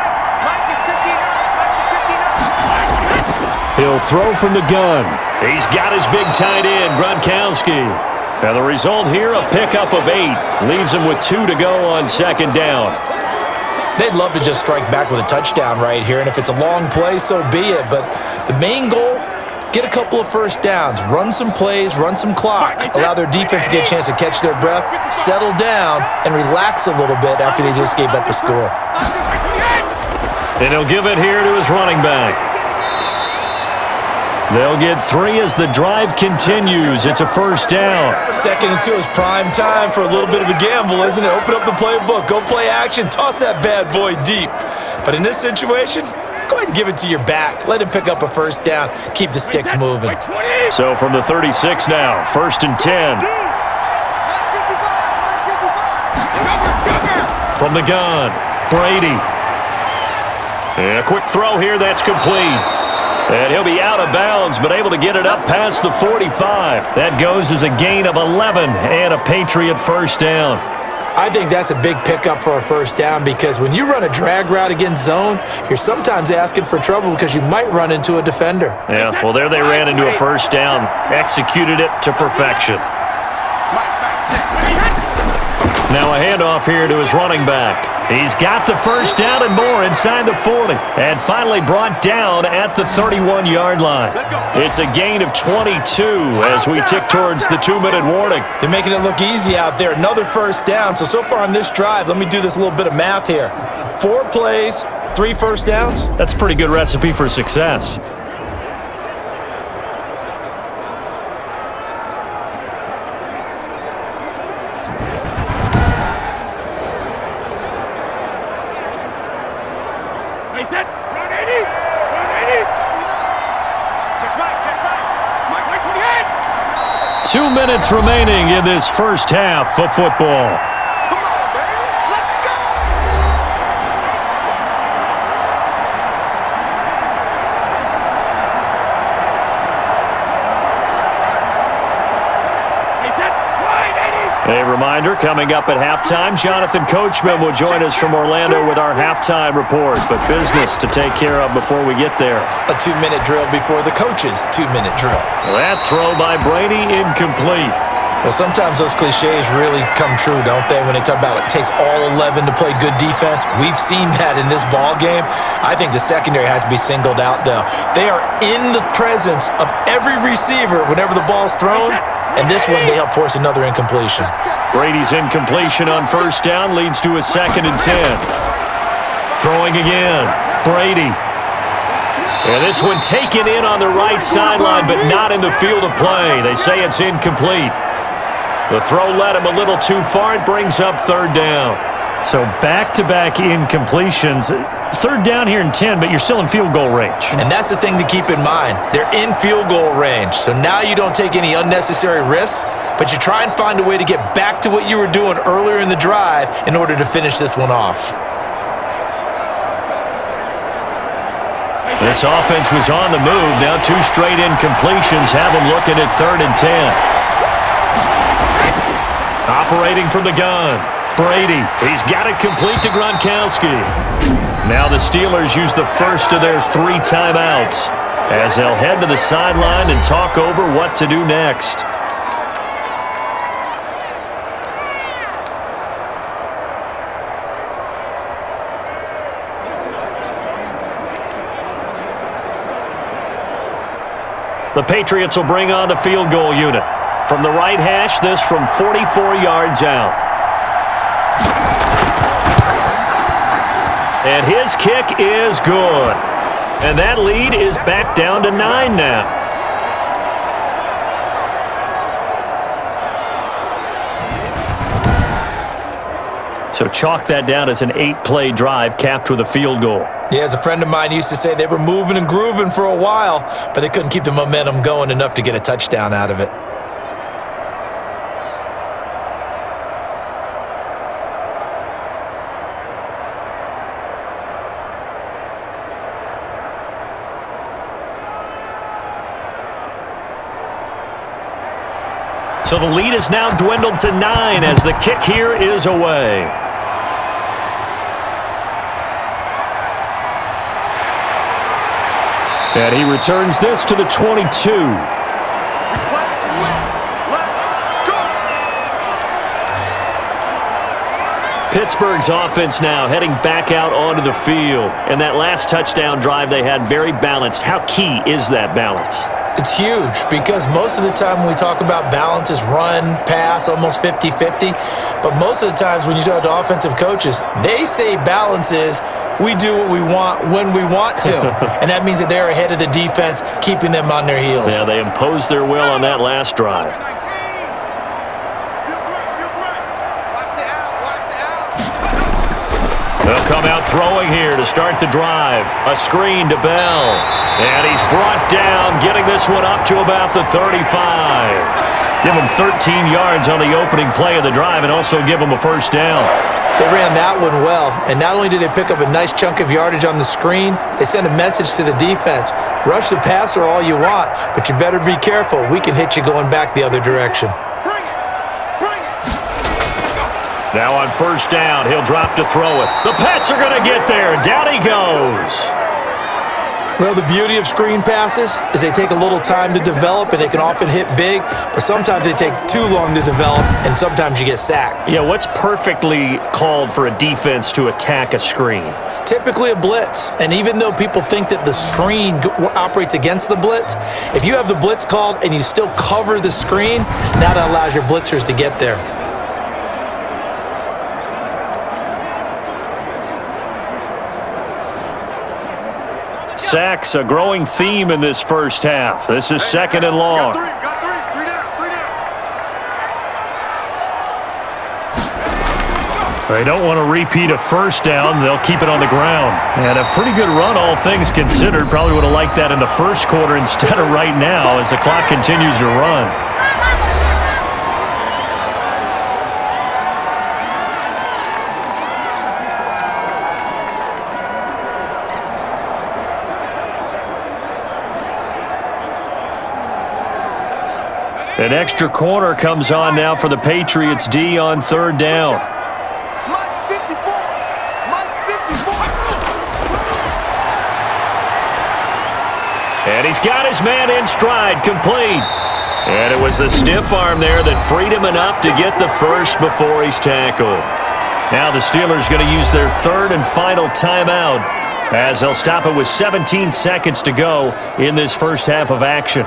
He'll throw from the gun. He's got his big tight end, Gronkowski. Now the result here, a pickup of 8. Leaves him with 2 to go on 2nd down.
They'd love to just strike back with a touchdown right here, and if it's a long play, so be it. But the main goal, get a couple of first downs, run some plays, run some clock, allow their defense to get a chance to catch their breath, settle down, and relax a little bit after they just gave up a score.
And he'll give it here to his running back. They'll get 3 as the drive continues. It's a 1st down.
2nd and 2 is prime time for a little bit of a gamble, isn't it? Open up the playbook, go play action, toss that bad boy deep. But in this situation, go ahead and give it to your back. Let him pick up a 1st down. Keep the sticks moving.
So from the 36 now, 1st and 10. From the gun, Brady. And a quick throw here, that's complete. And he'll be out of bounds, but able to get it up past the 45. That goes as a gain of 11 and a Patriot 1st down.
I think that's a big pickup for a 1st down because when you run a drag route against zone, you're sometimes asking for trouble because you might run into a defender.
Yeah, well, there they ran into a 1st down, executed it to perfection. Now a handoff here to his running back. He's got the 1st down and more inside the 40. And finally brought down at the 31-yard line. It's a gain of 22 as we tick towards the 2-minute warning.
They're making it look easy out there. Another 1st down. So far on this drive, let me do this little bit of math here. 4 plays, 3 1st downs.
That's a pretty good recipe for success.
Run 80! Run 80! Check back! Mike 28!
2 minutes remaining in this 1st half of football.
Come on, baby! Let's go!
A reminder, coming up at halftime, Jonathan Coachman will join us from Orlando with our halftime report, but business to take care of before we get there.
A 2-minute drill before the coach's 2-minute drill.
That throw by Brady incomplete.
Well, sometimes those cliches really come true, don't they? When they talk about it takes all 11 to play good defense. We've seen that in this ball game. I think the secondary has to be singled out, though. They are in the presence of every receiver whenever the ball's thrown, and this one they help force another incompletion.
Brady's incompletion on first down leads to a 2nd and 10. Throwing again. Brady. And this one taken in on the right sideline, but not in the field of play. They say it's incomplete. The throw led him a little too far. It brings up 3rd down.
So back-to-back incompletions. 3rd down here and 10, but you're still in field goal range.
And that's the thing to keep in mind. They're in field goal range. So now you don't take any unnecessary risks, but you try and find a way to get back to what you were doing earlier in the drive in order to finish this one off.
This offense was on the move. Now 2 straight incompletions have them looking at 3rd and 10. Operating from the gun. Brady. He's got it complete to Gronkowski. Now the Steelers use the first of their 3 timeouts as they'll head to the sideline and talk over what to do next. The Patriots will bring on the field goal unit. From the right hash, this from 44 yards out. And his kick is good. And that lead is back down to 9 now. So chalk that down as an 8-play drive capped with a field goal.
Yeah, as a friend of mine used to say, they were moving and grooving for a while, but they couldn't keep the momentum going enough to get a touchdown out of it.
So the lead is now dwindled to 9 as the kick here is away. And he returns this to the 22. Pittsburgh's offense now heading back out onto the field. And that last touchdown drive they had very balanced. How key is that balance?
It's huge because most of the time when we talk about balance is run, pass, almost 50-50. But most of the times when you talk to offensive coaches, they say balance is we do what we want when we want to. And that means that they're ahead of the defense, keeping them on their heels.
Yeah, they imposed their will on that last drive. They'll come out throwing here to start the drive. A screen to Bell. And he's brought down, getting this one up to about the 35. Give him 13 yards on the opening play of the drive and also give him a first down.
They ran that one well, and not only did they pick up a nice chunk of yardage on the screen, they sent a message to the defense. Rush the passer all you want, but you better be careful. We can hit you going back the other direction.
Now on first down, he'll drop to throw it. The Pats are going to get there. Down he goes.
Well, the beauty of screen passes is they take a little time to develop, and they can often hit big, but sometimes they take too long to develop, and sometimes you get sacked.
Yeah, what's perfectly called for a defense to attack a screen?
Typically a blitz, and even though people think that the screen operates against the blitz, if you have the blitz called and you still cover the screen, now that allows your blitzers to get there.
Sacks, a growing theme in this first half. This is second and long.
They don't want to repeat a first down. They'll keep it on the ground. And a pretty good run, all things considered. Probably would have liked that in the first quarter instead of right now as the clock continues to run.
An extra corner comes on now for the Patriots D on third down. And he's got his man in stride, complete. And it was the stiff arm there that freed him enough to get the first before he's tackled. Now the Steelers going to use their third and final timeout as they'll stop it with 17 seconds to go in this first half of action.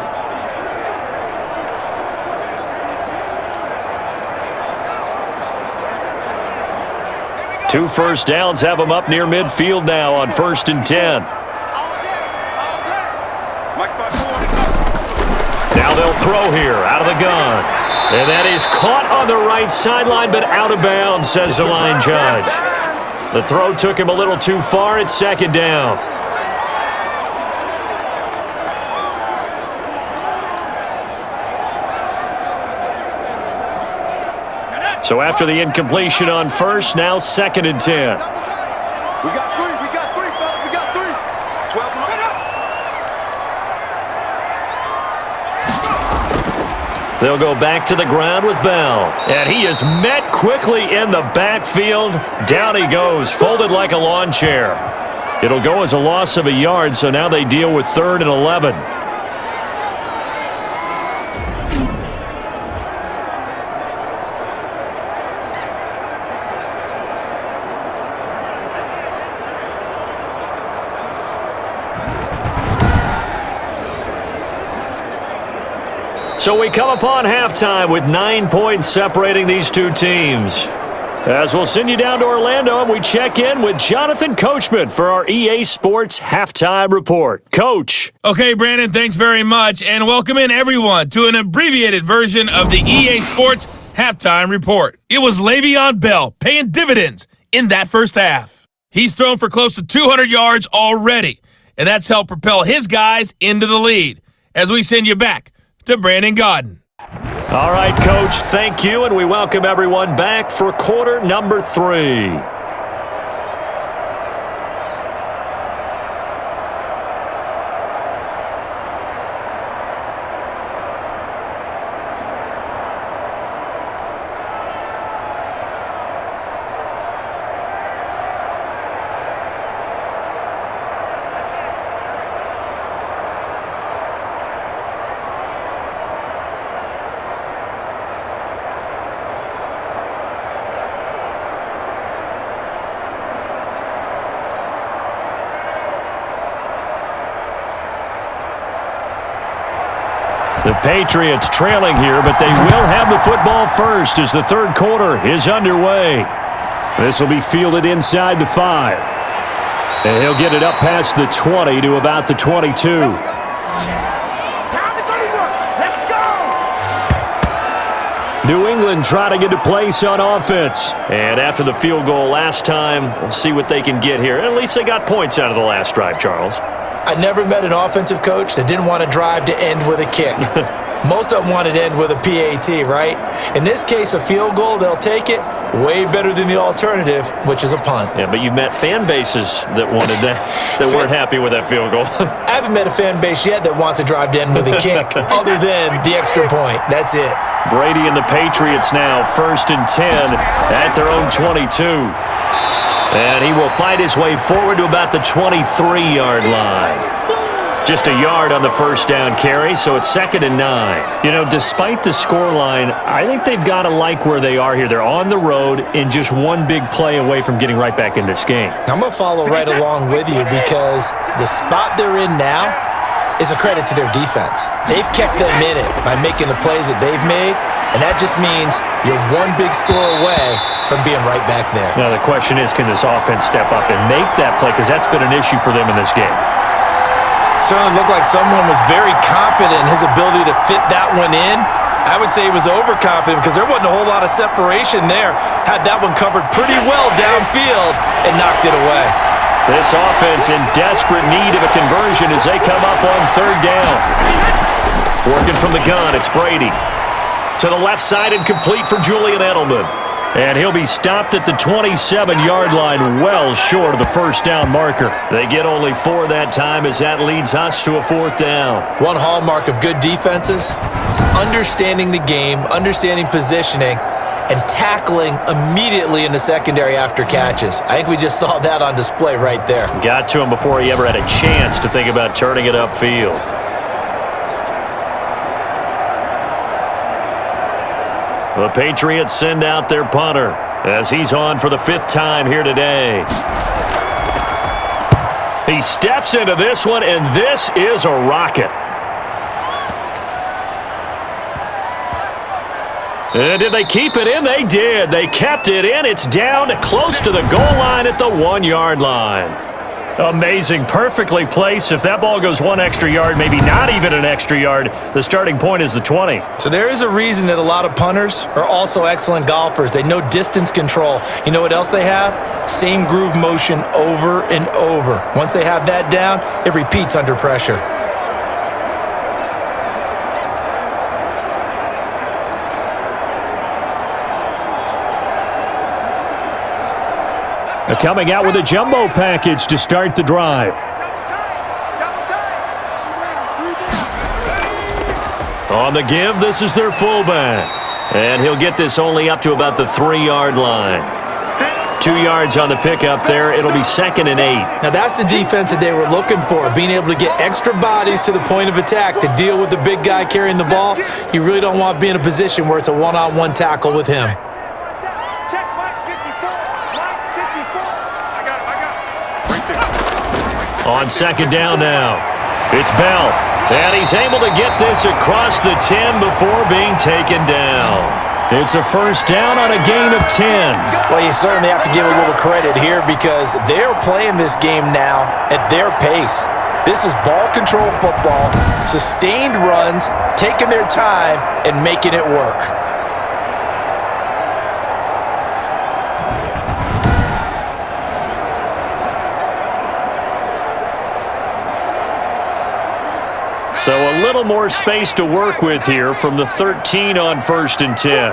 Two first downs have them up near midfield now on 1st and 10. Now they'll throw here out of the gun. And that is caught on the right sideline, but out of bounds, says the line judge. The throw took him a little too far. It's 2nd down. So after the incompletion on first, now 2nd and 10.
We got three, fellas, we got three. 12 on.
They'll go back to the ground with Bell. And he is met quickly in the backfield. Down he goes, folded like a lawn chair. It'll go as a loss of a yard, so now they deal with 3rd and 11. So we come upon halftime with 9 points separating these two teams. As we'll send you down to Orlando, and we check in with Jonathan Coachman for our EA Sports Halftime Report. Coach.
Okay, Brandon, thanks very much, and welcome in everyone to an abbreviated version of the EA Sports Halftime Report. It was Le'Veon Bell paying dividends in that first half. He's thrown for close to 200 yards already, and that's helped propel his guys into the lead. As we send you back to Brandon Gaudin.
All right, Coach, thank you, and we welcome everyone back for quarter number 3. The Patriots trailing here, but they will have the football first as the third quarter is underway. This will be fielded inside the 5. And he'll get it up past the 20 to about the 22.
Time is over. Let's go.
New England trying to get a place on offense. And after the field goal last time, we'll see what they can get here. At least they got points out of the last drive, Charles.
I never met an offensive coach that didn't want to drive to end with a kick. Most of them wanted to end with a PAT, right? In this case, a field goal, they'll take it. Way better than the alternative, which is a punt.
Yeah, but you've met fan bases that wanted that, that weren't happy with that field goal.
I haven't met a fan base yet that wants to drive to end with a kick, other than the extra point. That's it.
Brady and the Patriots now, 1st and 10 at their own 22. And he will fight his way forward to about the 23-yard line. Just a yard on the first down carry, so it's 2nd and 9. You know, despite the scoreline, I think they've got to like where they are here. They're on the road and just one big play away from getting right back in this game.
I'm going to follow right along with you because the spot they're in now is a credit to their defense. They've kept them in it by making the plays that they've made, and that just means you're one big score away from being right back there.
Now, the question is, can this offense step up and make that play? Because that's been an issue for them in this game.
Certainly looked like someone was very confident in his ability to fit that one in. I would say he was overconfident because there wasn't a whole lot of separation there. Had that one covered pretty well downfield and knocked it away.
This offense in desperate need of a conversion as they come up on 3rd down. Working from the gun, it's Brady. To the left side and complete for Julian Edelman. And he'll be stopped at the 27-yard line, well short of the first down marker. They get only 4 that time as that leads us to a 4th down.
One hallmark of good defenses is understanding the game, understanding positioning, and tackling immediately in the secondary after catches. I think we just saw that on display right there.
Got to him before he ever had a chance to think about turning it upfield.
The Patriots send out their punter as he's on for the 5th time here today. He steps into this one, and this is a rocket. And did they keep it in? They did. They kept it in. It's down close to the goal line at the 1-yard line. Amazing. Perfectly placed. If that ball goes 1 extra yard, maybe not even an extra yard, the starting point is the 20.
So there is a reason that a lot of punters are also excellent golfers. They know distance control. You know what else they have? Same groove motion over and over. Once they have that down, it repeats under pressure.
Coming out with a jumbo package to start the drive. On the give, this is their fullback. And he'll get this only up to about the 3-yard line. 2 yards on the pickup there. It'll be 2nd and 8.
Now that's the defense that they were looking for, being able to get extra bodies to the point of attack to deal with the big guy carrying the ball. You really don't want to be in a position where it's a one-on-one tackle with him.
On 2nd down now, it's Bell. And he's able to get this across the 10 before being taken down. It's a 1st down on a gain of 10.
Well, you certainly have to give a little credit here because they're playing this game now at their pace. This is ball control football, sustained runs, taking their time, and making it work.
So a little more space to work with here from the 13 on 1st and 10.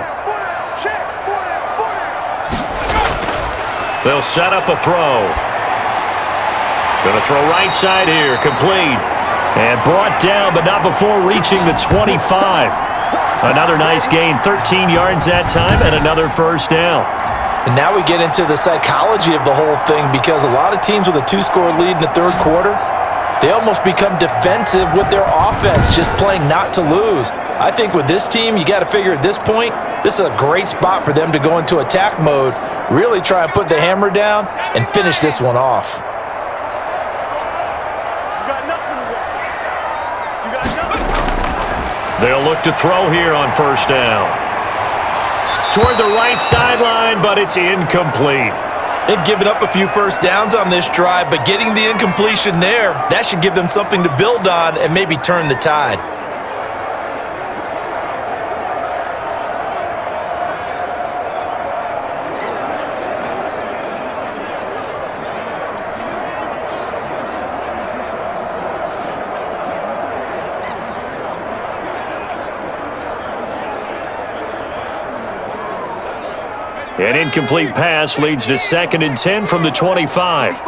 They'll set up a throw. Going to throw right side here, complete. And brought down, but not before reaching the 25. Another nice gain, 13 yards that time, and another 1st down.
And now we get into the psychology of the whole thing because a lot of teams with a 2-score lead in the 3rd quarter, they almost become defensive with their offense, just playing not to lose. I think with this team, you got to figure at this point, this is a great spot for them to go into attack mode, really try and put the hammer down and finish this one off.
They'll look to throw here on 1st down. Toward the right sideline, but it's incomplete.
They've given up a few 1st downs on this drive, but getting the incompletion there, that should give them something to build on and maybe turn the tide.
An incomplete pass leads to 2nd and 10 from the 25.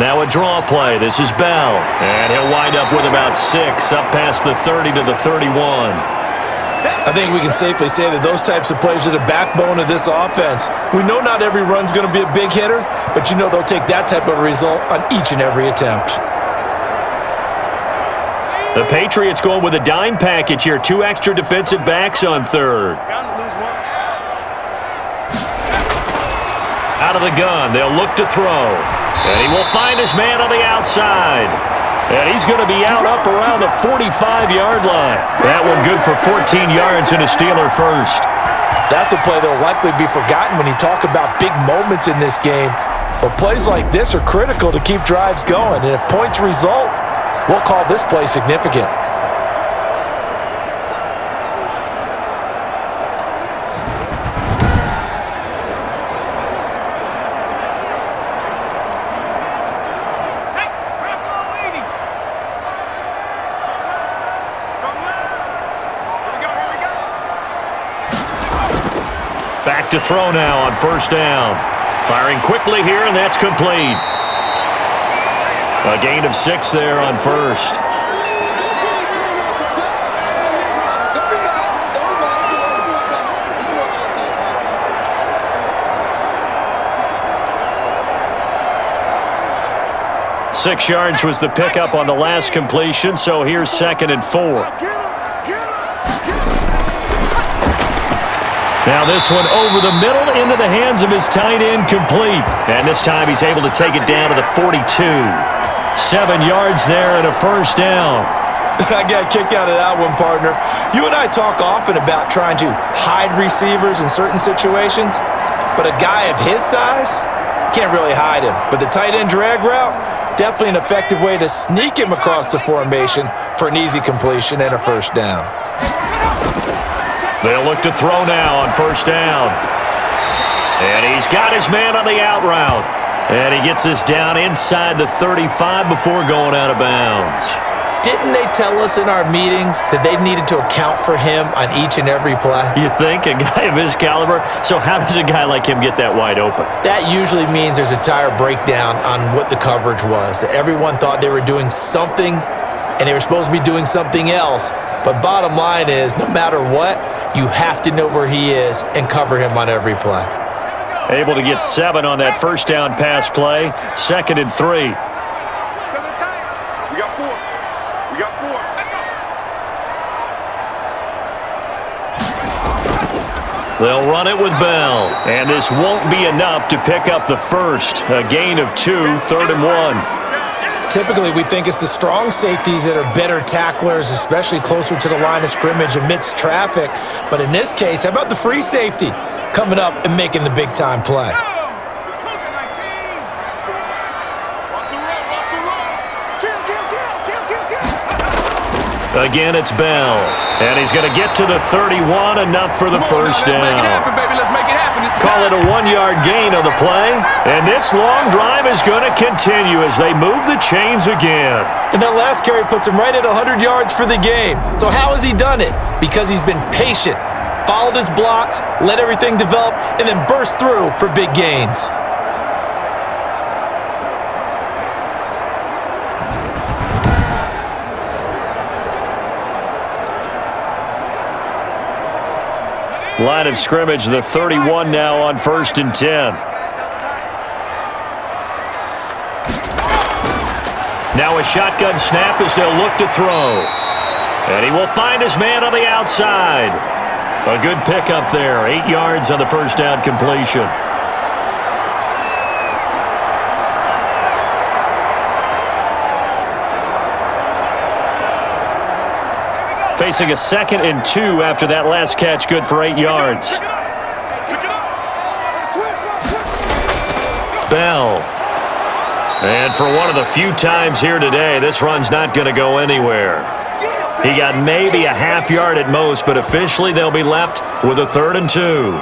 Now a draw play. This is Bell. And he'll wind up with about 6 up past the 30 to the 31.
I think we can safely say that those types of plays are the backbone of this offense. We know not every run's going to be a big hitter, but you know they'll take that type of result on each and every attempt.
The Patriots going with a dime package here. 2 extra defensive backs on 3rd. Out of the gun, they'll look to throw. And he will find his man on the outside. And he's going to be out up around the 45-yard line. That one good for 14 yards and a Steeler 1st.
That's a play that will likely be forgotten when you talk about big moments in this game. But plays like this are critical to keep drives going. And if points result, we'll call this play significant.
Back to throw now on 1st down. Firing quickly here, and that's complete. A gain of 6 there on 1st. Six yards was the pickup on the last completion, so here's 2nd and 4. Now this one over the middle into the hands of his tight end, complete. And this time he's able to take it down to the 42. 7 yards there and a first down.
I got a kick out of that one, partner. You and I talk often about trying to hide receivers in certain situations, but a guy of his size can't really hide him. But the tight end drag route, definitely an effective way to sneak him across the formation for an easy completion and a first down.
They'll look to throw now on first down. And he's got his man on the out route. And he gets this down inside the 35 before going out of bounds.
Didn't they tell us in our meetings that they needed to account for him on each and every play?
You think? A guy of his caliber? So how does a guy like him get that wide open?
That usually means there's a entire breakdown on what the coverage was. That everyone thought they were doing something, and they were supposed to be doing something else. But bottom line is, no matter what, you have to know where he is and cover him on every play.
Able to get 7 on that first down pass play. 2nd and 3.
We got 4. We got 4.
They'll run it with Bell. And this won't be enough to pick up the first. A gain of 2, 3rd and 1.
Typically, we think it's the strong safeties that are better tacklers, especially closer to the line of scrimmage amidst traffic. But in this case, how about the free safety coming up and making the big-time play?
Again, it's Bell. And he's going to get to the 31, enough for the first down. Call it a 1-yard gain on the play. And this long drive is going to continue as they move the chains again.
And that last carry puts him right at 100 yards for the game. So how has he done it? Because he's been patient, followed his blocks, let everything develop, and then burst through for big gains.
Line of scrimmage, the 31 now on 1st and 10. Now a shotgun snap as they'll look to throw. And he will find his man on the outside. A good pickup there, 8 yards on the first down completion. Facing a 2nd and 2 after that last catch, good for 8 yards. Bell. And for one of the few times here today, this run's not going to go anywhere. He got maybe a half yard at most, but officially they'll be left with a 3rd and 2.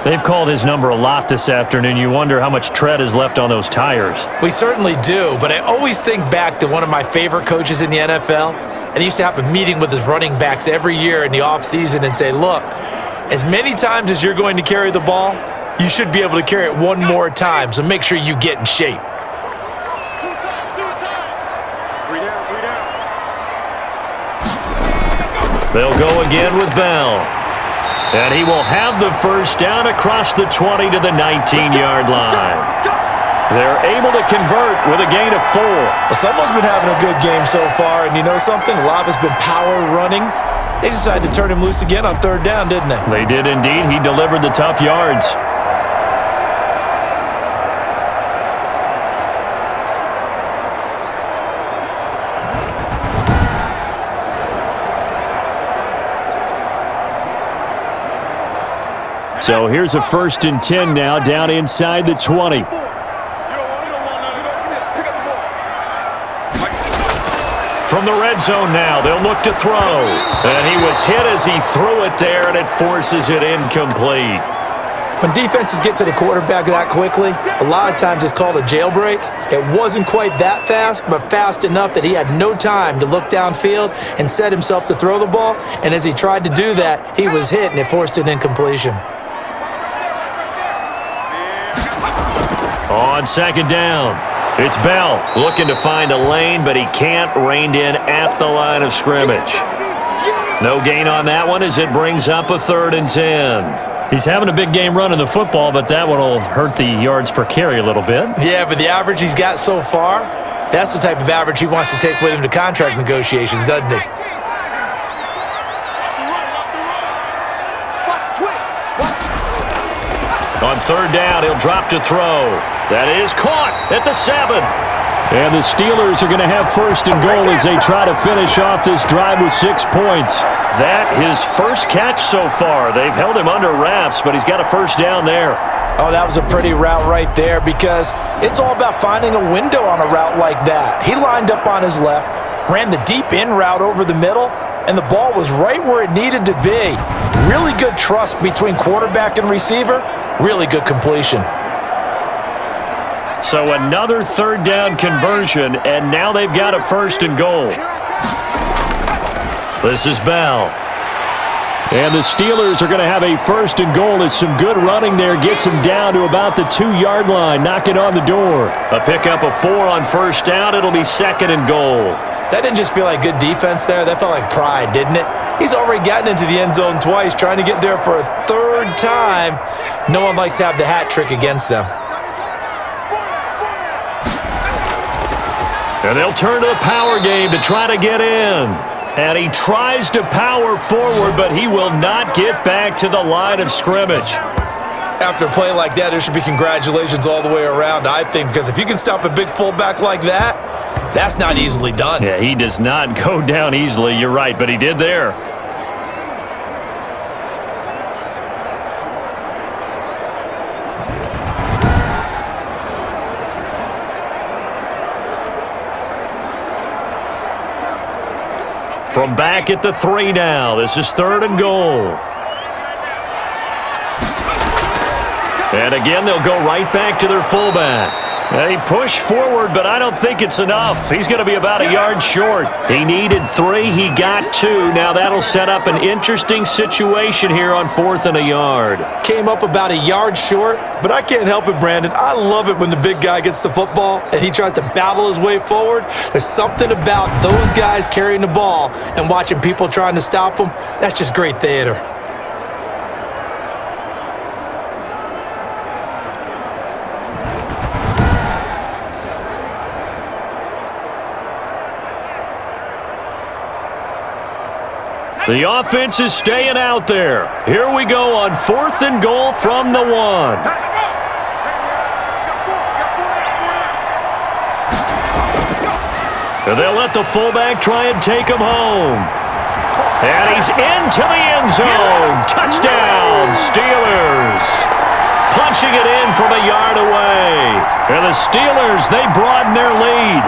They've called his number a lot this afternoon. You wonder how much tread is left on those tires.
We certainly do, but I always think back to one of my favorite coaches in the NFL. And he used to have a meeting with his running backs every year in the offseason and say, look, as many times as you're going to carry the ball, you should be able to carry it one more time, so make sure you get in shape.
They'll go again with Bell. And he will have the first down across the 20 to the 19-yard line. They're able to convert with a gain of 4.
Well, someone's been having a good game so far, and you know something? A lot of it's been power running. They decided to turn him loose again on 3rd down, didn't they?
They did indeed. He delivered the tough yards. So here's a 1st and 10 now, down inside the 20. From the red zone now, they'll look to throw. And he was hit as he threw it there, and it forces it incomplete.
When defenses get to the quarterback that quickly, a lot of times it's called a jailbreak. It wasn't quite that fast, but fast enough that he had no time to look downfield and set himself to throw the ball. And as he tried to do that, he was hit, and it forced an incompletion.
On 2nd down, it's Bell looking to find a lane, but he can't, reined in at the line of scrimmage. No gain on that one as it brings up a 3rd and 10. He's having a big game running the football, but that one will hurt the yards per carry a little bit.
Yeah, but the average he's got so far, that's the type of average he wants to take with him to contract negotiations, doesn't he?
On third down, he'll drop to throw. That is caught at the 7.
And the Steelers are going to have first and goal as they try to finish off this drive with 6 points.
That his first catch so far. They've held him under wraps, but he's got a first down there.
Oh, that was a pretty route right there because it's all about finding a window on a route like that. He lined up on his left, ran the deep in route over the middle, and the ball was right where it needed to be. Really good trust between quarterback and receiver. Really good completion.
So another third down conversion, and now they've got a first and goal. This is Bell.
And the Steelers are going to have a first and goal as some good running there gets him down to about the 2-yard line, knocking on the door.
A pickup of 4 on first down. It'll be second and goal.
That didn't just feel like good defense there. That felt like pride, didn't it? He's already gotten into the end zone twice, trying to get there for a third time. No one likes to have the hat trick against them.
And they'll turn to the power game to try to get in. And he tries to power forward, but he will not get back to the line of scrimmage.
After a play like that, there should be congratulations all the way around, I think, because if you can stop a big fullback like that, that's not easily done.
Yeah, he does not go down easily. You're right, but he did there. From back at the 3 now. This is third and goal. And again, they'll go right back to their fullback. They push forward, but I don't think it's enough. He's going to be about a yard short. He needed 3. He got 2. Now that'll set up an interesting situation here on 4th and a yard.
Came up about a yard short, but I can't help it, Brandon. I love it when the big guy gets the football and he tries to battle his way forward. There's something about those guys carrying the ball and watching people trying to stop them. That's just great theater.
The offense is staying out there. Here we go on 4th and goal from the 1. And they'll let the fullback try and take him home. And he's into the end zone. Touchdown, Steelers. Punching it in from a yard away. And the Steelers, they broaden their lead.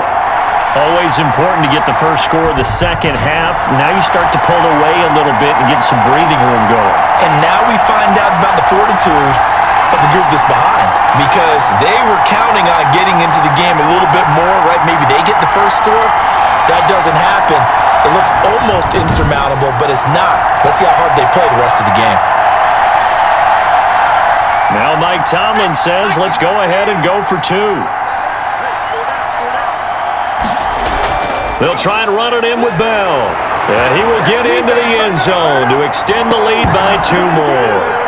Always important to get the first score of the second half. Now you start to pull away a little bit and get some breathing room going.
And now we find out about the fortitude of the group that's behind, because they were counting on getting into the game a little bit more, right? Maybe they get the first score. That doesn't happen. It looks almost insurmountable, but it's not. Let's see how hard they play the rest of the game.
Now Mike Tomlin says, let's go ahead and go for 2. They'll try and run it in with Bell. And he will get into the end zone to extend the lead by 2 more.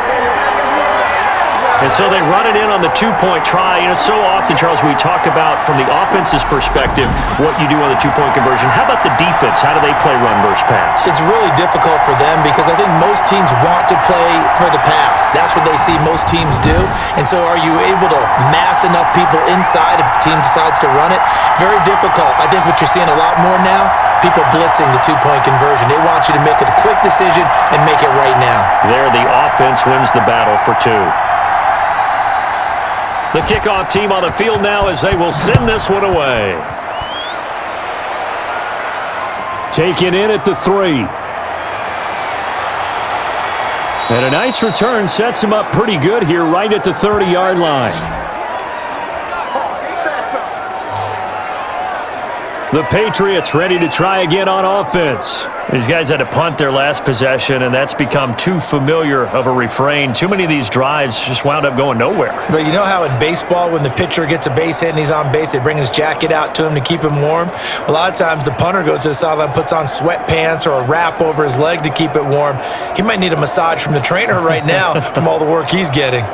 And so they run it in on the 2-point try. So often, Charles, we talk about from the offense's perspective what you do on the 2-point conversion. How about the defense? How do they play run versus pass?
It's really difficult for them because I think most teams want to play for the pass. That's what they see most teams do. And so are you able to mass enough people inside if the team decides to run it? Very difficult. I think what you're seeing a lot more now, people blitzing the 2-point conversion. They want you to make a quick decision and make it right now.
There, the offense wins the battle for 2. The kickoff team on the field now as they will send this one away.
Taken in at the 3. And a nice return sets him up pretty good here right at the 30-yard line. The Patriots ready to try again on offense.
These guys had to punt their last possession, and that's become too familiar of a refrain. Too many of these drives just wound up going nowhere.
But you know how in baseball, when the pitcher gets a base hit and he's on base, they bring his jacket out to him to keep him warm? A lot of times the punter goes to the sideline, puts on sweatpants or a wrap over his leg to keep it warm. He might need a massage from the trainer right now from all the work he's getting.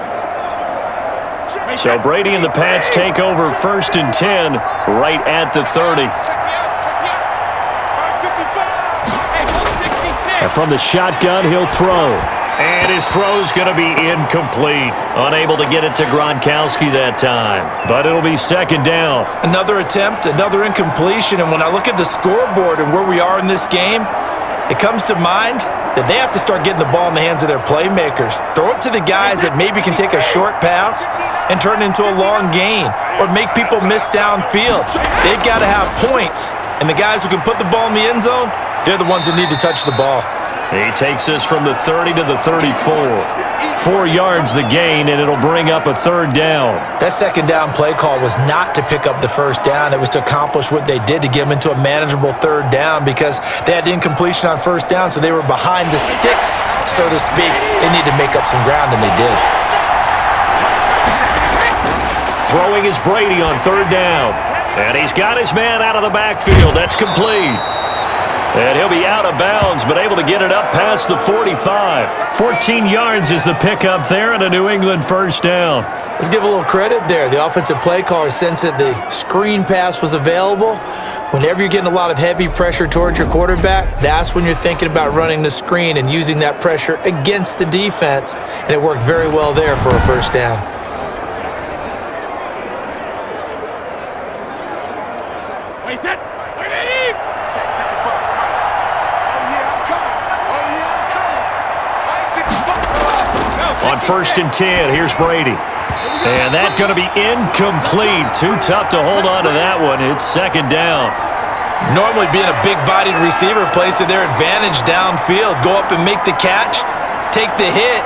So Brady and the Pats take over 1st and 10 right at the 30.
And from the shotgun, he'll throw.
And his throw's going to be incomplete. Unable to get it to Gronkowski that time. But it'll be second down.
Another attempt, another incompletion. And when I look at the scoreboard and where we are in this game, it comes to mind that they have to start getting the ball in the hands of their playmakers. Throw it to the guys that maybe can take a short pass and turn it into a long gain or make people miss downfield. They've got to have points. And the guys who can put the ball in the end zone, they're the ones that need to touch the ball.
He takes this from the 30 to the 34. 4 yards the gain, and it'll bring up a third down.
That second down play call was not to pick up the first down. It was to accomplish what they did, to get them into a manageable third down, because they had incompletion on first down, so they were behind the sticks, so to speak. They need to make up some ground, and they did.
Throwing is Brady on third down. And he's got his man out of the backfield. That's complete. And he'll be out of bounds, but able to get it up past the 45. 14 yards is the pickup there, and a New England first down.
Let's give a little credit there. The offensive play caller sensed that the screen pass was available. Whenever you're getting a lot of heavy pressure towards your quarterback, that's when you're thinking about running the screen and using that pressure against the defense. And it worked very well there for a first down.
Wait it! Wait it! Check, pick it up. Oh yeah, I'm coming. Oh yeah, I'm coming.
On first and 10, here's Brady. And that's going to be incomplete. Too tough to hold on to that one. It's second down.
Normally being a big-bodied receiver plays to their advantage downfield. Go up and make the catch, take the hit,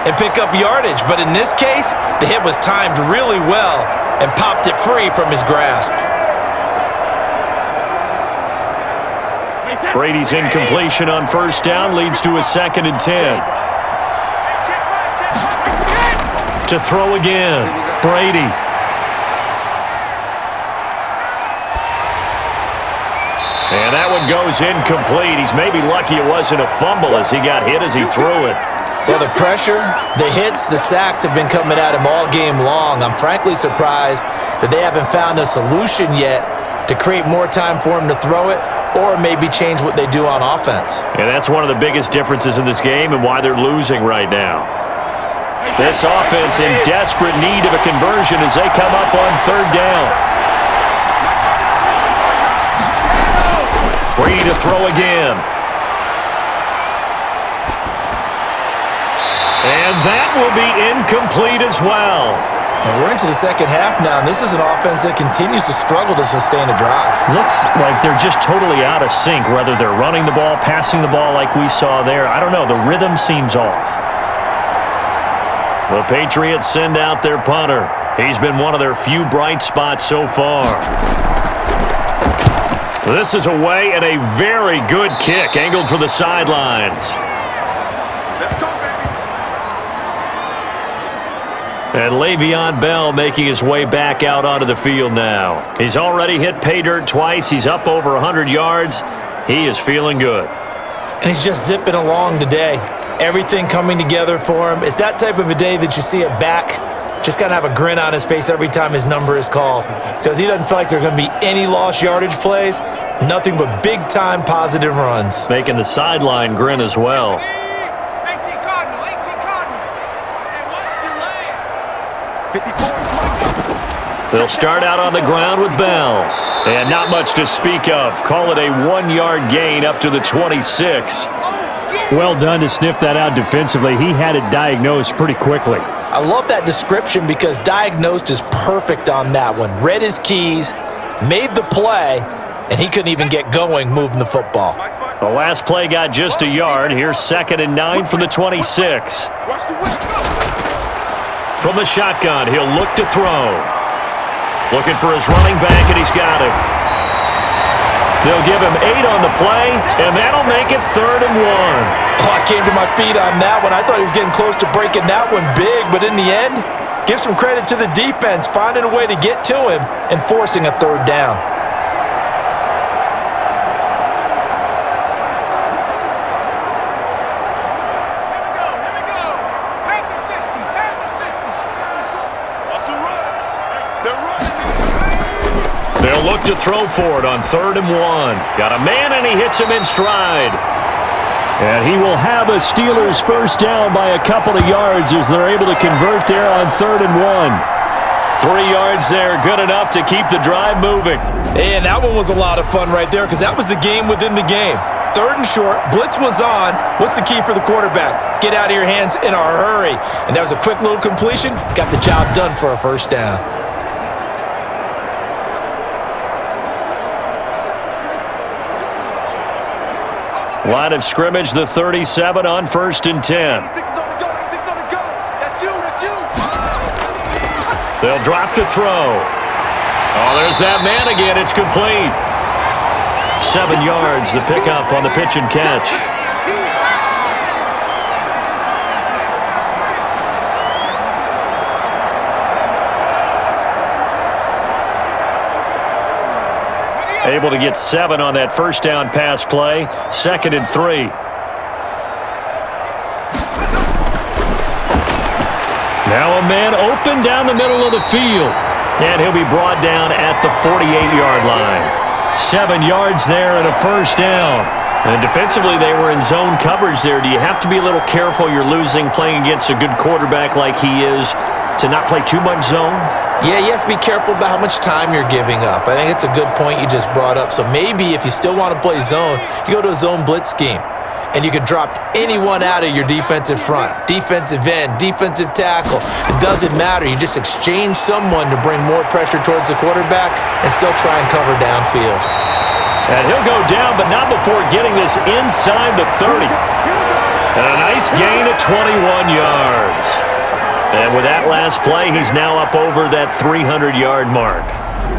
and pick up yardage. But in this case, the hit was timed really well and popped it free from his grasp.
Brady's incompletion on first down leads to a second and 10. To throw again, Brady. And that one goes incomplete. He's maybe lucky it wasn't a fumble as he got hit as he threw it.
Well, the pressure, the hits, the sacks have been coming at him all game long. I'm frankly surprised that they haven't found a solution yet to create more time for him to throw it, or maybe change what they do on offense.
And that's one of the biggest differences in this game and why they're losing right now. This offense in desperate need of a conversion as they come up on third down. Brady to throw again. And that will be incomplete as well.
And we're into the second half now, and this is an offense that continues to struggle to sustain a drive.
Looks like they're just totally out of sync, whether they're running the ball, passing the ball like we saw there. I don't know. The rhythm seems off. The Patriots send out their punter. He's been one of their few bright spots so far. This is away and a very good kick angled for the sidelines. And Le'Veon Bell making his way back out onto the field now. He's already hit pay dirt twice. He's up over 100 yards. He is feeling good.
And he's just zipping along today. Everything coming together for him. It's that type of a day that you see a back just kind of have a grin on his face every time his number is called, because he doesn't feel like there are going to be any lost yardage plays, nothing but big-time positive runs.
Making the sideline grin as well.
18 Cardinal. And what's delayed? 54.
They'll start out on the ground with Bell. And not much to speak of. Call it a 1-yard gain up to the 26.
Well done to sniff that out defensively. He had it diagnosed pretty quickly.
I love that description because diagnosed is perfect on that one. Read his keys, made the play, and he couldn't even get going moving the football.
The last play got just a yard. Here's 2nd and 9 from the 26. From the shotgun, he'll look to throw. Looking for his running back, and he's got him. They'll give him 8 on the play, and that'll make it 3rd and 1.
Oh, I came to my feet on that one. I thought he was getting close to breaking that one big, but in the end, give some credit to the defense, finding a way to get to him and forcing a 3rd down.
Here we go. Pack the 60. What's the run? They're running.
They'll look to throw for it on 3rd and 1. Got a man, and he hits him in stride.
And he will have a Steelers first down by a couple of yards as they're able to convert there on 3rd and 1. 3 yards there, good enough to keep the drive moving.
And that one was a lot of fun right there because that was the game within the game. 3rd and short, blitz was on. What's the key for the quarterback? Get out of your hands in a hurry. And that was a quick little completion. Got the job done for a first down.
Line of scrimmage, the 37 on 1st and 10. They'll drop to throw. Oh, there's that man again. It's complete. 7 yards, the pickup on the pitch and catch. Able to get 7 on that first down pass play. 2nd and 3. Now a man open down the middle of the field. And he'll be brought down at the 48-yard line. 7 yards there and a first down. And defensively, they were in zone coverage there. Do you have to be a little careful you're losing playing against a good quarterback like he is to not play too much zone?
Yeah, you have to be careful about how much time you're giving up. I think it's a good point you just brought up. So maybe if you still want to play zone, you go to a zone blitz scheme. And you can drop anyone out of your defensive front. Defensive end, defensive tackle. It doesn't matter. You just exchange someone to bring more pressure towards the quarterback and still try and cover downfield.
And he'll go down, but not before getting this inside the 30. And a nice gain of 21 yards. And with that last play, he's now up over that 300-yard mark.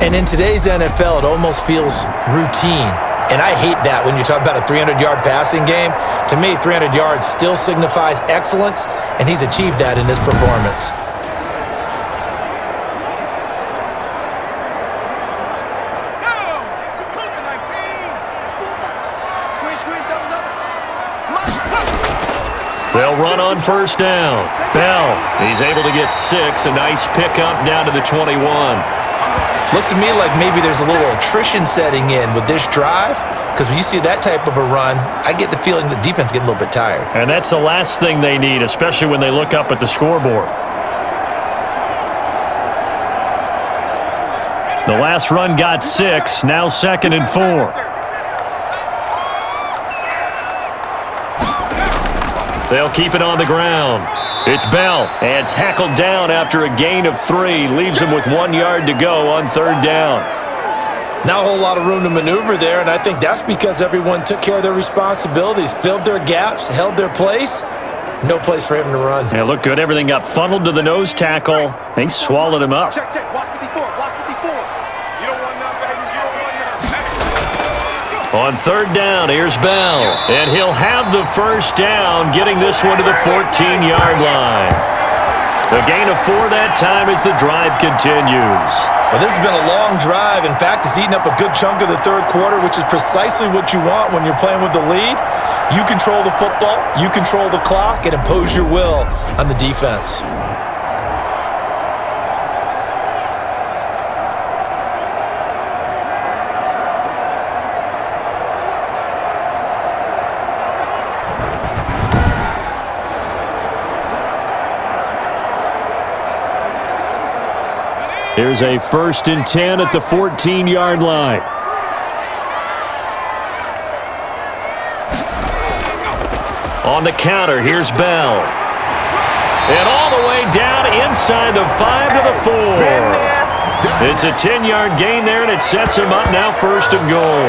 And in today's NFL, it almost feels routine. And I hate that when you talk about a 300-yard passing game. To me, 300 yards still signifies excellence, and he's achieved that in this performance.
They'll run on first down. Bell, he's able to get 6. A nice pickup down to the 21.
Looks to me like maybe there's a little attrition setting in with this drive, because when you see that type of a run, I get the feeling the defense getting a little bit tired.
And that's the last thing they need, especially when they look up at the scoreboard. The last run got 6, now 2nd and 4. They'll keep it on the ground. It's Bell, and tackled down after a gain of 3. Leaves him with 1 yard to go on 3rd down.
Not a whole lot of room to maneuver there, and I think that's because everyone took care of their responsibilities, filled their gaps, held their place. No place for him to run.
Yeah, looked good. Everything got funneled to the nose tackle. He swallowed him up.
Check, check. Watch 54. Watch 54. You don't want none, baby. You don't want none.
On 3rd down, here's Bell. And he'll have the first down, getting this one to the 14-yard line. The gain of 4 that time as the drive continues.
Well, this has been a long drive. In fact, it's eaten up a good chunk of the 3rd quarter, which is precisely what you want when you're playing with the lead. You control the football, you control the clock, and impose your will on the defense.
Here's a 1st and 10 at the 14-yard line. On the counter, here's Bell. And all the way down inside the 5 to the 4. It's a 10-yard gain there, and it sets him up now 1st and goal.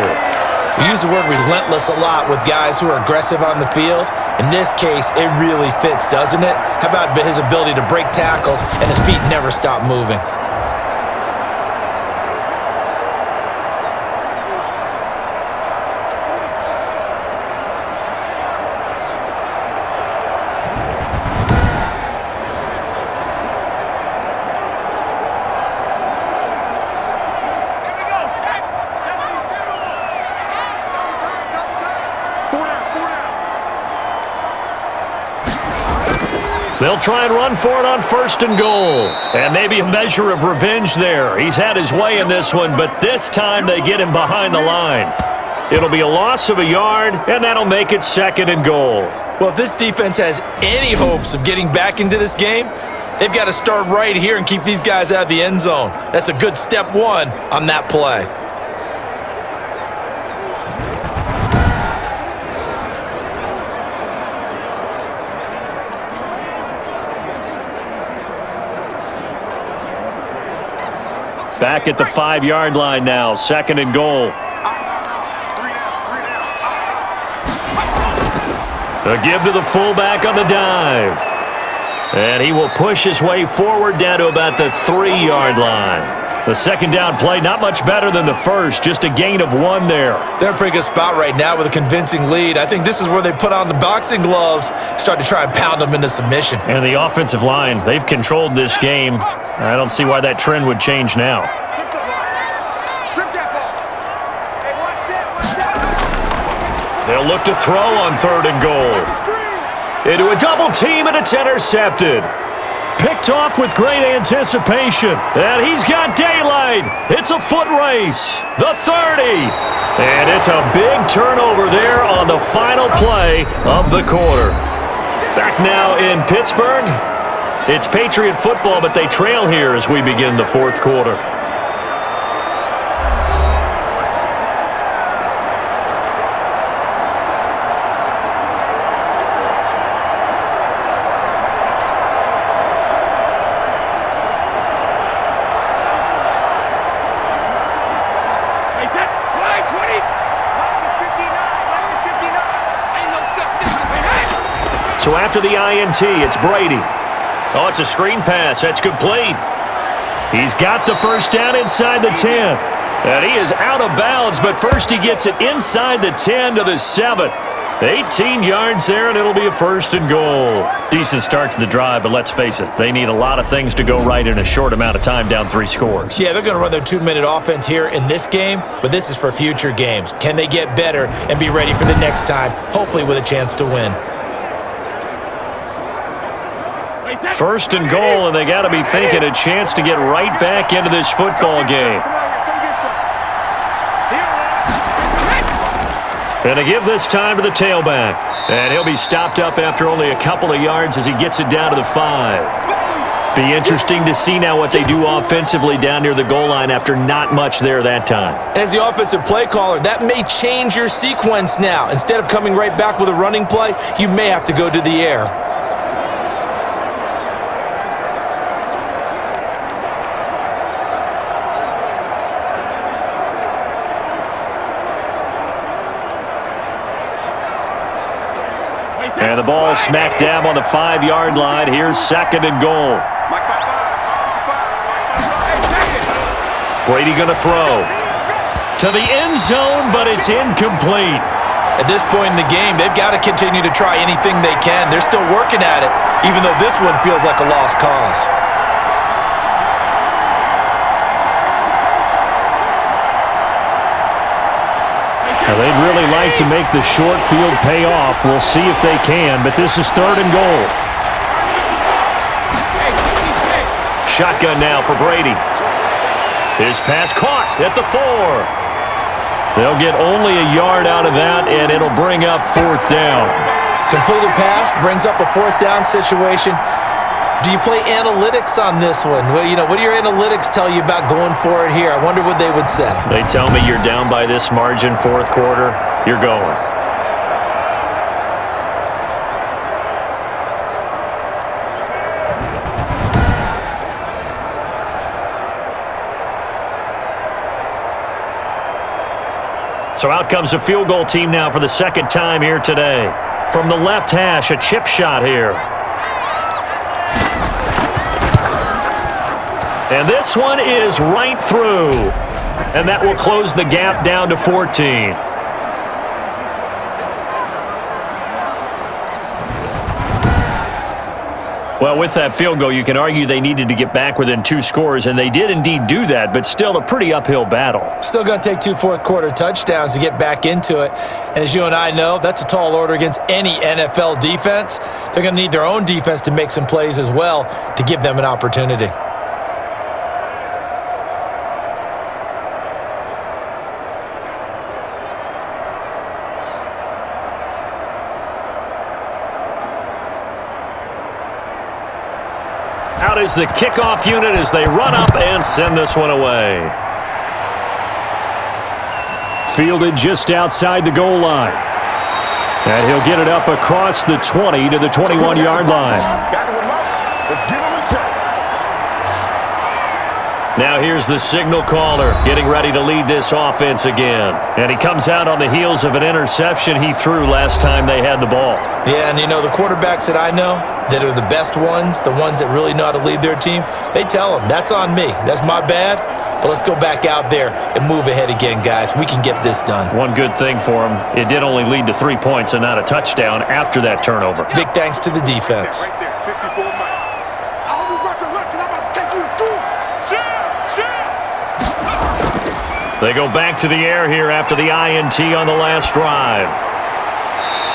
We use the word relentless a lot with guys who are aggressive on the field. In this case, it really fits, doesn't it? How about his ability to break tackles and his feet never stop moving?
They'll try and run for it on 1st and goal. And maybe a measure of revenge there. He's had his way in this one, but this time they get him behind the line.
It'll be a loss of a yard, and that'll make it 2nd and goal.
Well, if this defense has any hopes of getting back into this game, they've got to start right here and keep these guys out of the end zone. That's a good step one on that play.
Back at the 5-yard line now, 2nd and goal. A give to the fullback on the dive. And he will push his way forward down to about the 3-yard line. The second down play, not much better than the first, just a gain of 1 there.
They're in a pretty good spot right now with a convincing lead. I think this is where they put on the boxing gloves, start to try and pound them into submission.
And the offensive line, they've controlled this game. I don't see why that trend would change now.
Strip that ball. Hey, watch that.
They'll look to throw on 3rd and goal. Into a double team, and it's intercepted. Picked off with great anticipation. And he's got daylight. It's a foot race. The 30. And it's a big turnover there on the final play of the quarter. Back now in Pittsburgh. It's Patriot football, but they trail here as we begin the 4th quarter. So after the INT, it's Brady. Oh, it's a screen pass. That's complete. He's got the first down inside the 10. And he is out of bounds, but first he gets it inside the 10 to the 7. 18 yards there, and it'll be a 1st and goal. Decent start to the drive, but let's face it, they need a lot of things to go right in a short amount of time, down 3 scores.
Yeah, they're going to run their 2-minute offense here in this game, but this is for future games. Can they get better and be ready for the next time, hopefully with a chance to win?
1st and goal, and they got to be thinking a chance to get right back into this football game. And to give this time to the tailback. And he'll be stopped up after only a couple of yards as he gets it down to the 5. Be interesting to see now what they do offensively down near the goal line after not much there that time.
As the offensive play caller, that may change your sequence now. Instead of coming right back with a running play, you may have to go to the air.
And the ball smack dab on the 5-yard line. Here's 2nd and goal. Brady going to throw to the end zone, but it's incomplete.
At this point in the game, they've got to continue to try anything they can. They're still working at it, even though this one feels like a lost cause.
Now, they'd really like to make the short field pay off. We'll see if they can, but this is 3rd and goal. Shotgun now for Brady. His pass caught at the 4. They'll get only a yard out of that, and it'll bring up 4th down.
Completed pass brings up a 4th down situation. Do you play analytics on this one? Well, what do your analytics tell you about going for it here? I wonder what they would say.
They tell me you're down by this margin 4th quarter, you're going. So out comes the field goal team now for the 2nd time here today. From the left hash, a chip shot here. And this one is right through. And that will close the gap down to 14. Well, with that field goal, you can argue they needed to get back within 2 scores, and they did indeed do that, but still a pretty uphill battle.
Still going to take 2 4th-quarter touchdowns to get back into it. And as you and I know, that's a tall order against any NFL defense. They're going to need their own defense to make some plays as well to give them an opportunity.
out is the kickoff unit as they run up and send this one away.
Fielded just outside the goal line. And he'll get it up across the 20 to the 21-yard line.
Let's give him a shot.
Now here's the signal caller getting ready to lead this offense again. And he comes out on the heels of an interception he threw last time they had the ball.
Yeah, and the quarterbacks that I know that are the best ones, the ones that really know how to lead their team, they tell them, that's on me. That's my bad. But let's go back out there and move ahead again, guys. We can get this done.
One good thing for him, it did only lead to 3 points and not a touchdown after that turnover.
Big thanks to the defense.
Right there, 54 miles. I hope you brought your lunch because I'm about to take you to school.
They go back to the air here after the INT on the last drive.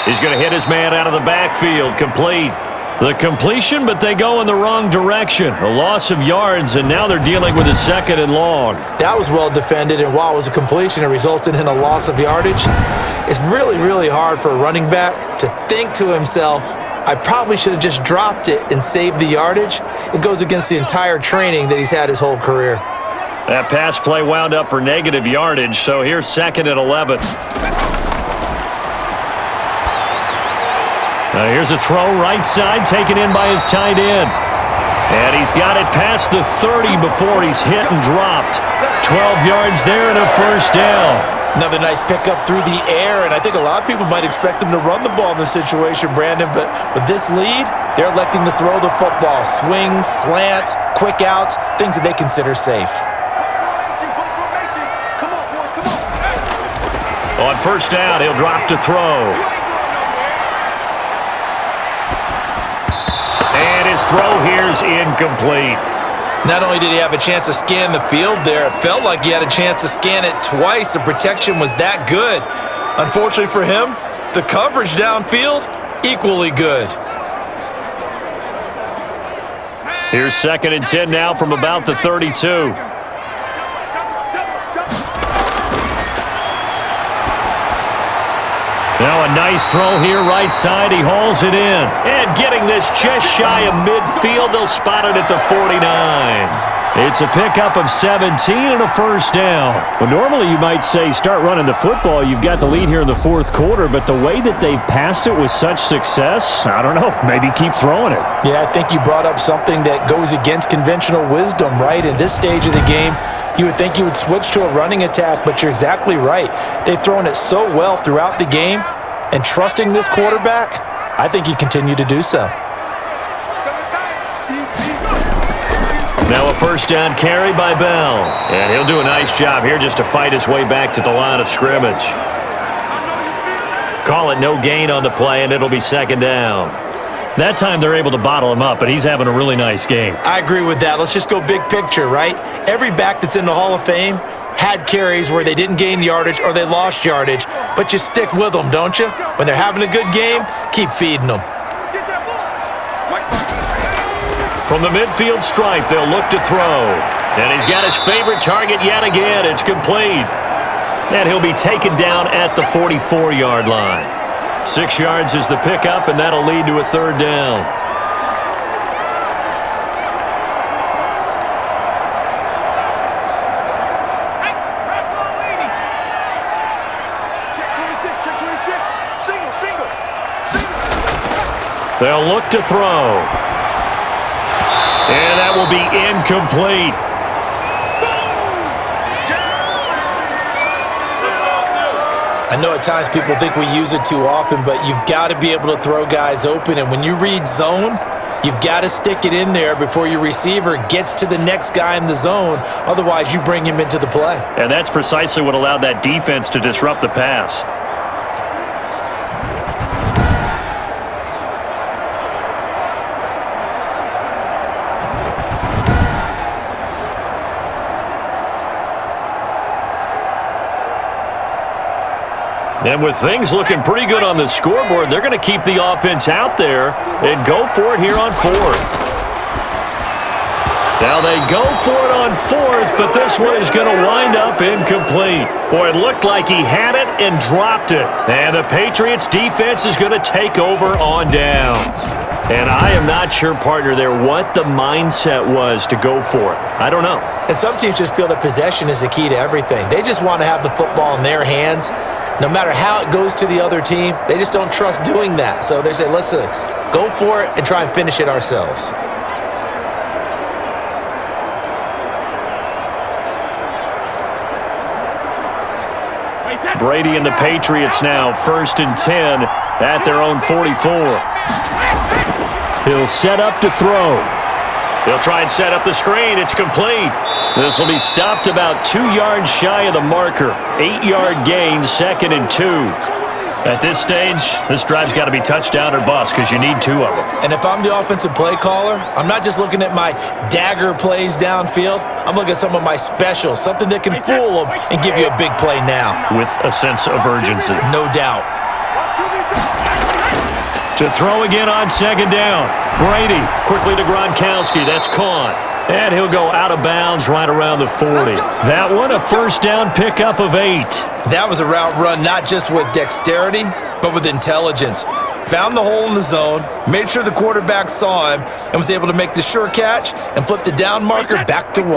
He's going to hit his man out of the backfield, complete. The completion, but they go in the wrong direction. A loss of yards, and now they're dealing with a 2nd and long.
That was well defended, and while it was a completion, it resulted in a loss of yardage. It's really, really hard for a running back to think to himself, I probably should have just dropped it and saved the yardage. It goes against the entire training that he's had his whole career.
That pass play wound up for negative yardage, so here's 2nd and 11. Now here's a throw right side taken in by his tight end. And he's got it past the 30 before he's hit and dropped. 12 yards there and a first down.
Another nice pickup through the air, and I think a lot of people might expect him to run the ball in this situation, Brandon, but with this lead, they're electing to throw the football. Swings, slants, quick outs, things that they consider safe.
On first down, he'll drop to throw. And his throw here's incomplete.
Not only did he have a chance to scan the field there, it felt like he had a chance to scan it twice. The protection was that good. Unfortunately for him, the coverage downfield, equally good.
Here's 2nd and 10 now from about the 32. Now a nice throw here right side. He hauls it in. And getting this just shy of midfield, they'll spot it at the 49. It's a pickup of 17 and a first down.
Well, normally you might say start running the football. You've got the lead here in the 4th quarter, but the way that they've passed it with such success, I don't know, maybe keep throwing it.
Yeah, I think you brought up something that goes against conventional wisdom, right? In this stage of the game, you would think you would switch to a running attack, but you're exactly right. They've thrown it so well throughout the game, and trusting this quarterback, I think you continue to do so.
Now a first down carry by Bell. And he'll do a nice job here just to fight his way back to the line of scrimmage. Call it no gain on the play, and it'll be 2nd down.
That time they're able to bottle him up, but he's having a really nice game.
I agree with that. Let's just go big picture, right? Every back that's in the Hall of Fame had carries where they didn't gain yardage or they lost yardage, but you stick with them, don't you? When they're having a good game, keep feeding them.
From the midfield stripe, they'll look to throw. And he's got his favorite target yet again. It's complete. And he'll be taken down at the 44-yard line. 6 yards is the pickup, and that'll lead to a 3rd down. They'll look to throw. And that will be incomplete.
I know at times people think we use it too often, but you've got to be able to throw guys open. And when you read zone, you've got to stick it in there before your receiver gets to the next guy in the zone. Otherwise, you bring him into the play.
And that's precisely what allowed that defense to disrupt the pass. And with things looking pretty good on the scoreboard, they're going to keep the offense out there and go for it here on 4th. Now they go for it on 4th, but this one is going to wind up incomplete. Boy, it looked like he had it and dropped it. And the Patriots defense is going to take over on downs. And I am not sure, partner, there what the mindset was to go for it. I don't know.
And some teams just feel that possession is the key to everything. They just want to have the football in their hands. No matter how it goes to the other team, they just don't trust doing that. So they say, listen, go for it and try and finish it ourselves.
Brady and the Patriots now, 1st and 10 at their own 44. He'll set up to throw. He'll try and set up the screen. It's complete. This will be stopped about 2 yards shy of the marker. 8-yard gain, 2nd and 2. At this stage, this drive's got to be touchdown or bust because you need 2 of them.
And if I'm the offensive play caller, I'm not just looking at my dagger plays downfield. I'm looking at some of my specials, something that can fool them and give you a big play now.
With a sense of urgency.
No doubt.
To throw again on 2nd down. Brady quickly to Gronkowski. That's caught. And he'll go out of bounds right around the 40. That one, a 1st down pickup of 8.
That was a route run not just with dexterity, but with intelligence. Found the hole in the zone, made sure the quarterback saw him, and was able to make the sure catch and flip the down marker back to 1.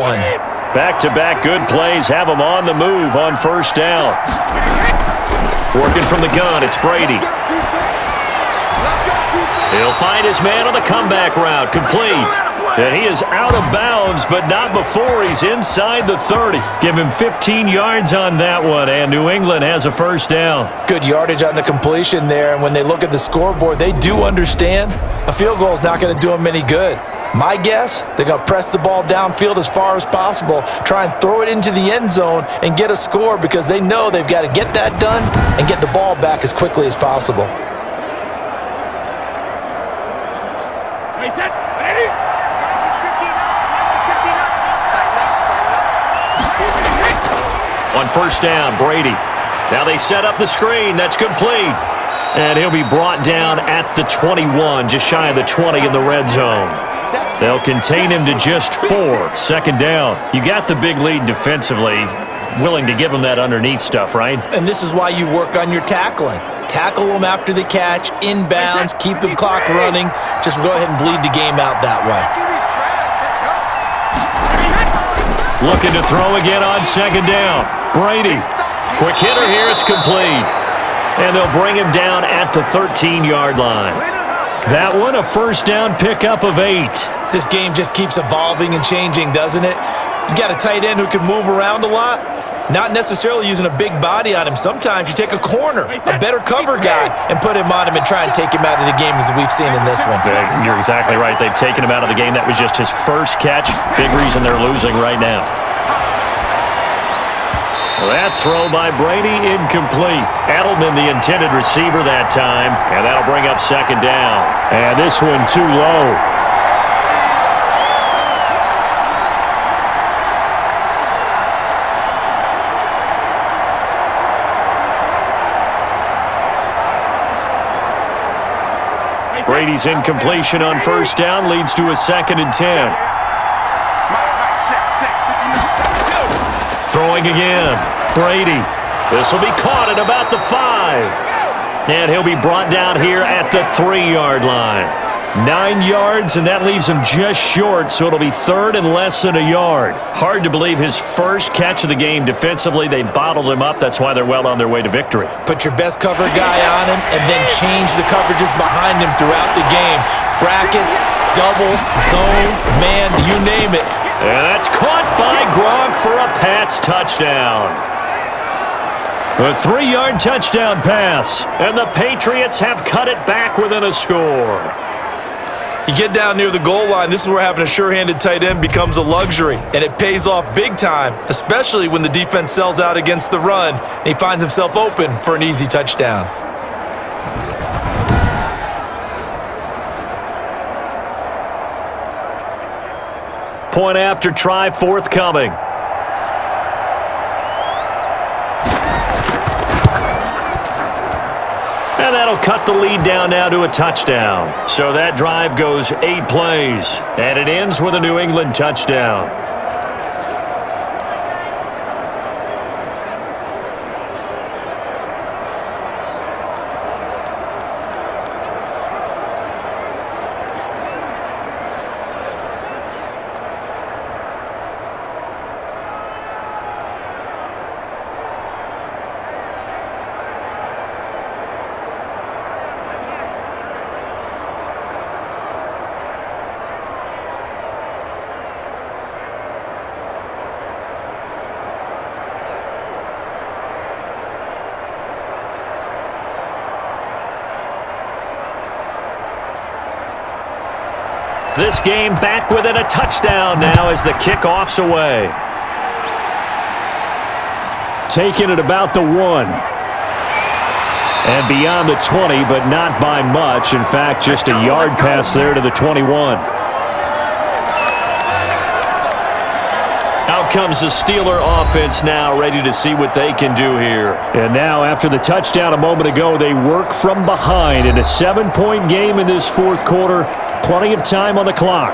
Back-to-back good plays have him on the move on 1st down. Working from the gun, it's Brady. He'll find his man on the comeback route, complete. And he is out of bounds, but not before he's inside the 30. Give him 15 yards on that one, and New England has a 1st down.
Good yardage on the completion there, and when they look at the scoreboard, they do understand a field goal is not going to do them any good. My guess, they're going to press the ball downfield as far as possible, try and throw it into the end zone and get a score because they know they've got to get that done and get the ball back as quickly as possible.
On 1st down, Brady. Now they set up the screen. That's complete. And he'll be brought down at the 21, just shy of the 20 in the red zone. They'll contain him to just 4. 2nd down. You got the big lead defensively. Willing to give him that underneath stuff, right?
And this is why you work on your tackling. Tackle them after the catch, inbounds, keep the clock running. Just go ahead and bleed the game out that way.
Looking to throw again on 2nd down. Brady. Quick hitter here. It's complete. And they'll bring him down at the 13-yard line. That one, a 1st down pickup of 8.
This game just keeps evolving and changing, doesn't it? You got a tight end who can move around a lot. Not necessarily using a big body on him. Sometimes you take a corner, a better cover guy, and put him on him and try and take him out of the game as we've seen in this one.
You're exactly right. They've taken him out of the game. That was just his first catch. Big reason they're losing right now. That throw by Brady, incomplete. Edelman, the intended receiver that time, and that'll bring up 2nd down. And this one too low. Brady's incompletion on 1st down leads to a 2nd and 10. Throwing again. Brady. This will be caught at about the 5. And he'll be brought down here at the 3-yard line. 9 yards, and that leaves him just short, so it'll be 3rd and less than a yard. Hard to believe his first catch of the game defensively. They bottled him up. That's why they're well on their way to victory.
Put your best cover guy on him and then change the coverages behind him throughout the game. Brackets, double, zone, man, you name it.
And that's caught by Gronk for a Pats touchdown. A 3-yard touchdown pass, and the Patriots have cut it back within a score.
You get down near the goal line, this is where having a sure-handed tight end becomes a luxury, and it pays off big time, especially when the defense sells out against the run, and he finds himself open for an easy touchdown.
Point after try forthcoming. And that'll cut the lead down now to a touchdown. So that drive goes 8 plays, and it ends with a New England touchdown. This game back within a touchdown now as the kickoff's away.
Taking it about the 1. And beyond the 20, but not by much. In fact, just a yard pass there to the 21.
Out comes the Steeler offense now, ready to see what they can do here.
And now, after the touchdown a moment ago, they work from behind in a 7-point game in this fourth quarter. Plenty of time on the clock.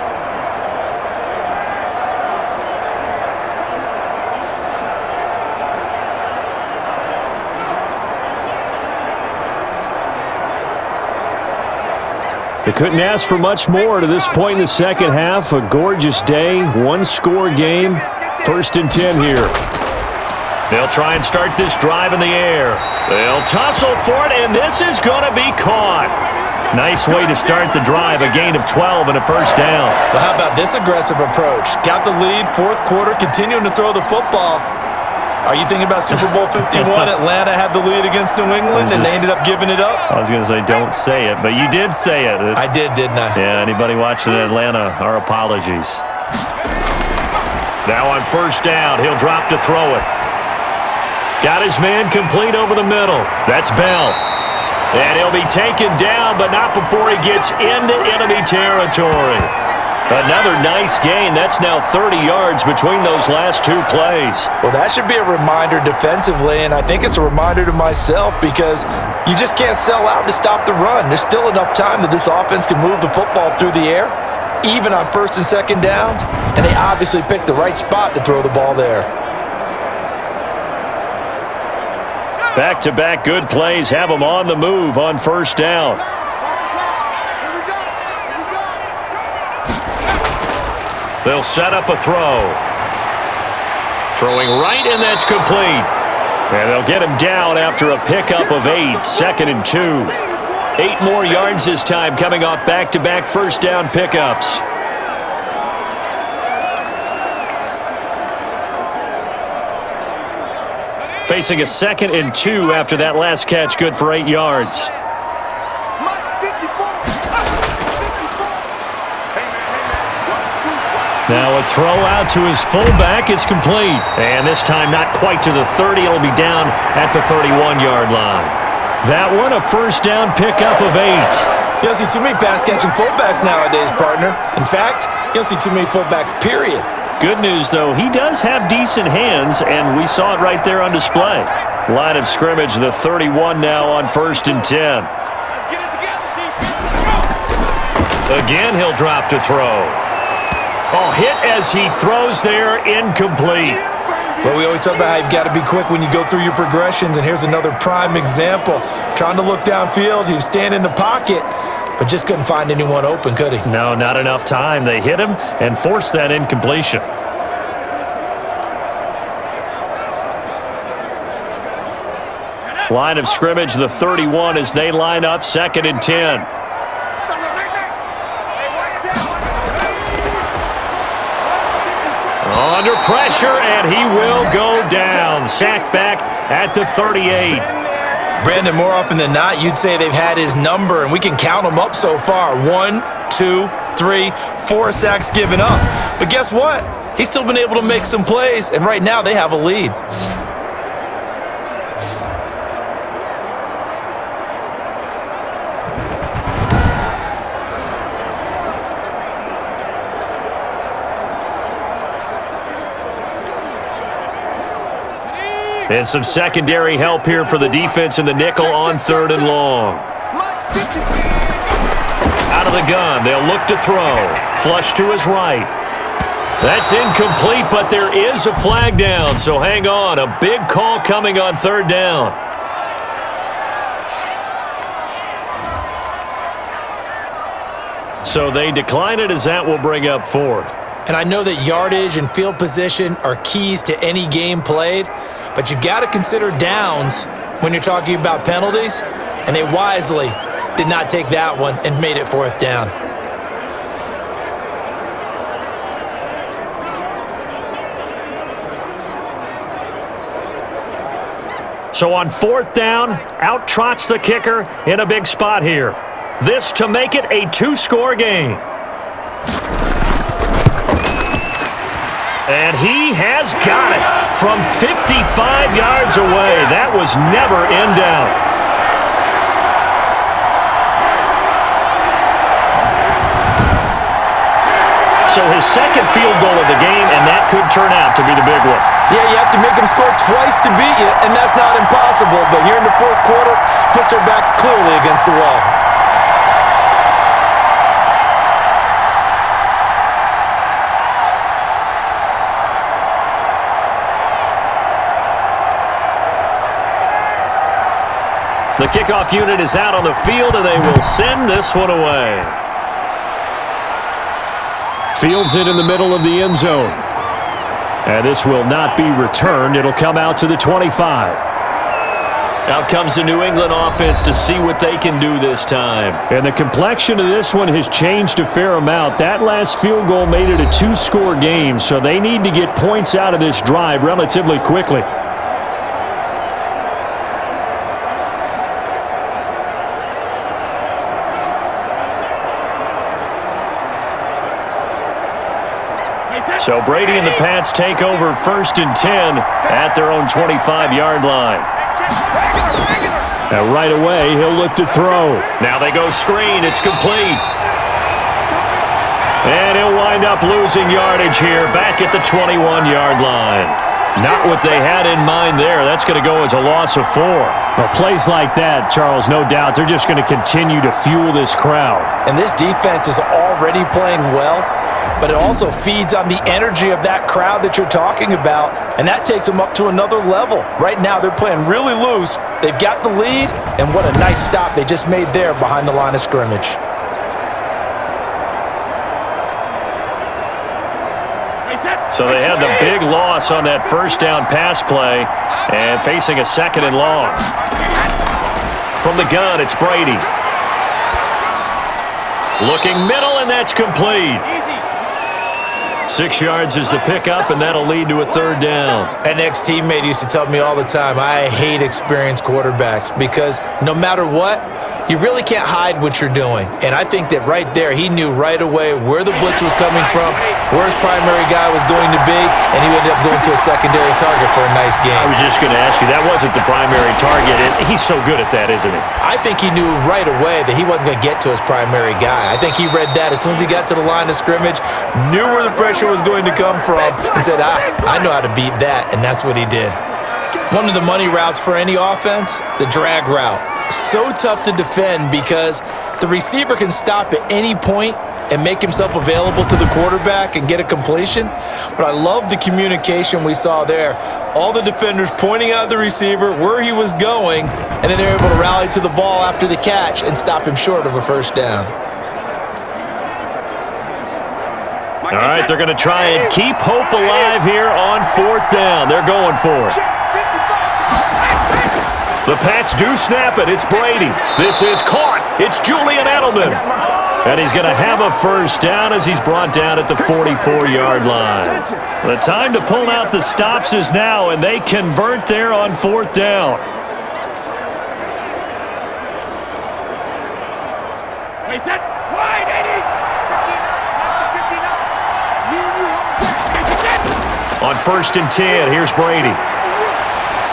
They couldn't ask for much more to this point in the second half. A gorgeous day, one-score game. 1st and 10 here.
They'll try and start this drive in the air. They'll tussle for it, and this is going to be caught. Nice way to start the drive, a gain of 12 and a first down.
Well, how about this aggressive approach? Got the lead, fourth quarter, continuing to throw the football. Are you thinking about Super Bowl 51? Atlanta had the lead against New England, and they ended up giving it up?
I was going to say, don't say it, but you did say it.
I did, didn't I?
Yeah, anybody watching Atlanta, our apologies.
Now on first down, he'll drop to throw it. Got his man complete over the middle. That's Bell. And he'll be taken down, but not before he gets into enemy territory. Another nice gain. That's now 30 yards between those last two plays.
Well, that should be a reminder defensively, and I think it's a reminder to myself because you just can't sell out to stop the run. There's still enough time that this offense can move the football through the air, even on 1st and 2nd downs, and they obviously picked the right spot to throw the ball there.
Back-to-back good plays have them on the move on first down.
They'll set up a throw. Throwing right, and that's complete.
And they'll get him down after a pickup of 8, 2nd and 2.
8 more yards this time coming off back-to-back first down pickups.
Facing a 2nd and 2 after that last catch, good for 8 yards. Now a throw out to his fullback is complete.
And this time not quite to the 30. It'll be down at the 31-yard line.
That one a first down pickup of 8.
You don't see too many pass-catching fullbacks nowadays, partner. In fact, you don't see too many fullbacks, period.
Good news, though, he does have decent hands, and we saw it right there on display. Line of scrimmage, the 31 now on 1st and 10.
Again, he'll drop to throw. Oh, hit as he throws there, incomplete.
Well, we always talk about how you've got to be quick when you go through your progressions, and here's another prime example. Trying to look downfield, he was standing in the pocket, but just couldn't find anyone open, could he?
No, not enough time. They hit him and forced that incompletion. Line of scrimmage, the 31 as they line up, 2nd and 10. Under pressure, and he will go down. Sacked back at the 38.
Brandon, more often than not, you'd say they've had his number, and we can count them up so far. 1, 2, 3, 4 sacks given up. But guess what? He's still been able to make some plays, and right now they have a lead.
And some secondary help here for the defense in the nickel on 3rd and long. Out of the gun, they'll look to throw. Flush to his right. That's incomplete, but there is a flag down, so hang on. A big call coming on 3rd down. So they decline it as that will bring up 4th.
And I know that yardage and field position are keys to any game played, but you've got to consider downs when you're talking about penalties, and they wisely did not take that one and made it 4th down.
So on 4th down, out trots the kicker in a big spot here. This to make it a 2-score game.
And he has got it from 55 yards away. That was never in doubt. So his second field goal of the game, and that could turn out to be the big one.
Yeah, you have to make him score twice to beat you, and that's not impossible. But here in the fourth quarter, Pittsburgh back's clearly against the wall.
The kickoff unit is out on the field, and they will send this one away.
Fields it in the middle of the end zone. And this will not be returned. It'll come out to the 25.
Out comes the New England offense to see what they can do this time.
And the complexion of this one has changed a fair amount. That last field goal made it a two-score game, so they need to get points out of this drive relatively quickly.
So Brady and the Pats take over 1st and 10 at their own 25-yard line.
And right away, he'll look to throw.
Now they go screen. It's complete. And he'll wind up losing yardage here back at the 21-yard line. Not what they had in mind there. That's going to go as a loss of 4.
Well, plays like that, Charles, no doubt, they're just going to continue to fuel this crowd.
And this defense is already playing well, but it also feeds on the energy of that crowd that you're talking about, and that takes them up to another level. Right now, they're playing really loose. They've got the lead, and what a nice stop they just made there behind the line of scrimmage.
So they had the big loss on that first down pass play and facing a 2nd and long. From the gun, it's Brady. Looking middle, and that's complete. 6 yards is the pickup, and that'll lead to a 3rd down.
An ex-teammate used to tell me all the time, I hate experienced quarterbacks because no matter what, you really can't hide what you're doing. And I think that right there, he knew right away where the blitz was coming from, where his primary guy was going to be, and he ended up going to a secondary target for a nice game.
I was just going to ask you, that wasn't the primary target. He's so good at that, isn't he?
I think he knew right away that he wasn't going to get to his primary guy. I think he read that as soon as he got to the line of scrimmage, knew where the pressure was going to come from, and said, I know how to beat that, and that's what he did. One of the money routes for any offense, the drag route. So tough to defend because the receiver can stop at any point and make himself available to the quarterback and get a completion. But I love the communication we saw there. All the defenders pointing out the receiver, where he was going, and then they're able to rally to the ball after the catch and stop him short of a 1st down.
All right, they're going to try and keep hope alive here on 4th down. They're going for it. The Pats do snap it. It's Brady. This is caught. It's Julian Edelman. And he's going to have a 1st down as he's brought down at the 44-yard line. The time to pull out the stops is now, and they convert there on 4th down. On 1st and 10, here's Brady.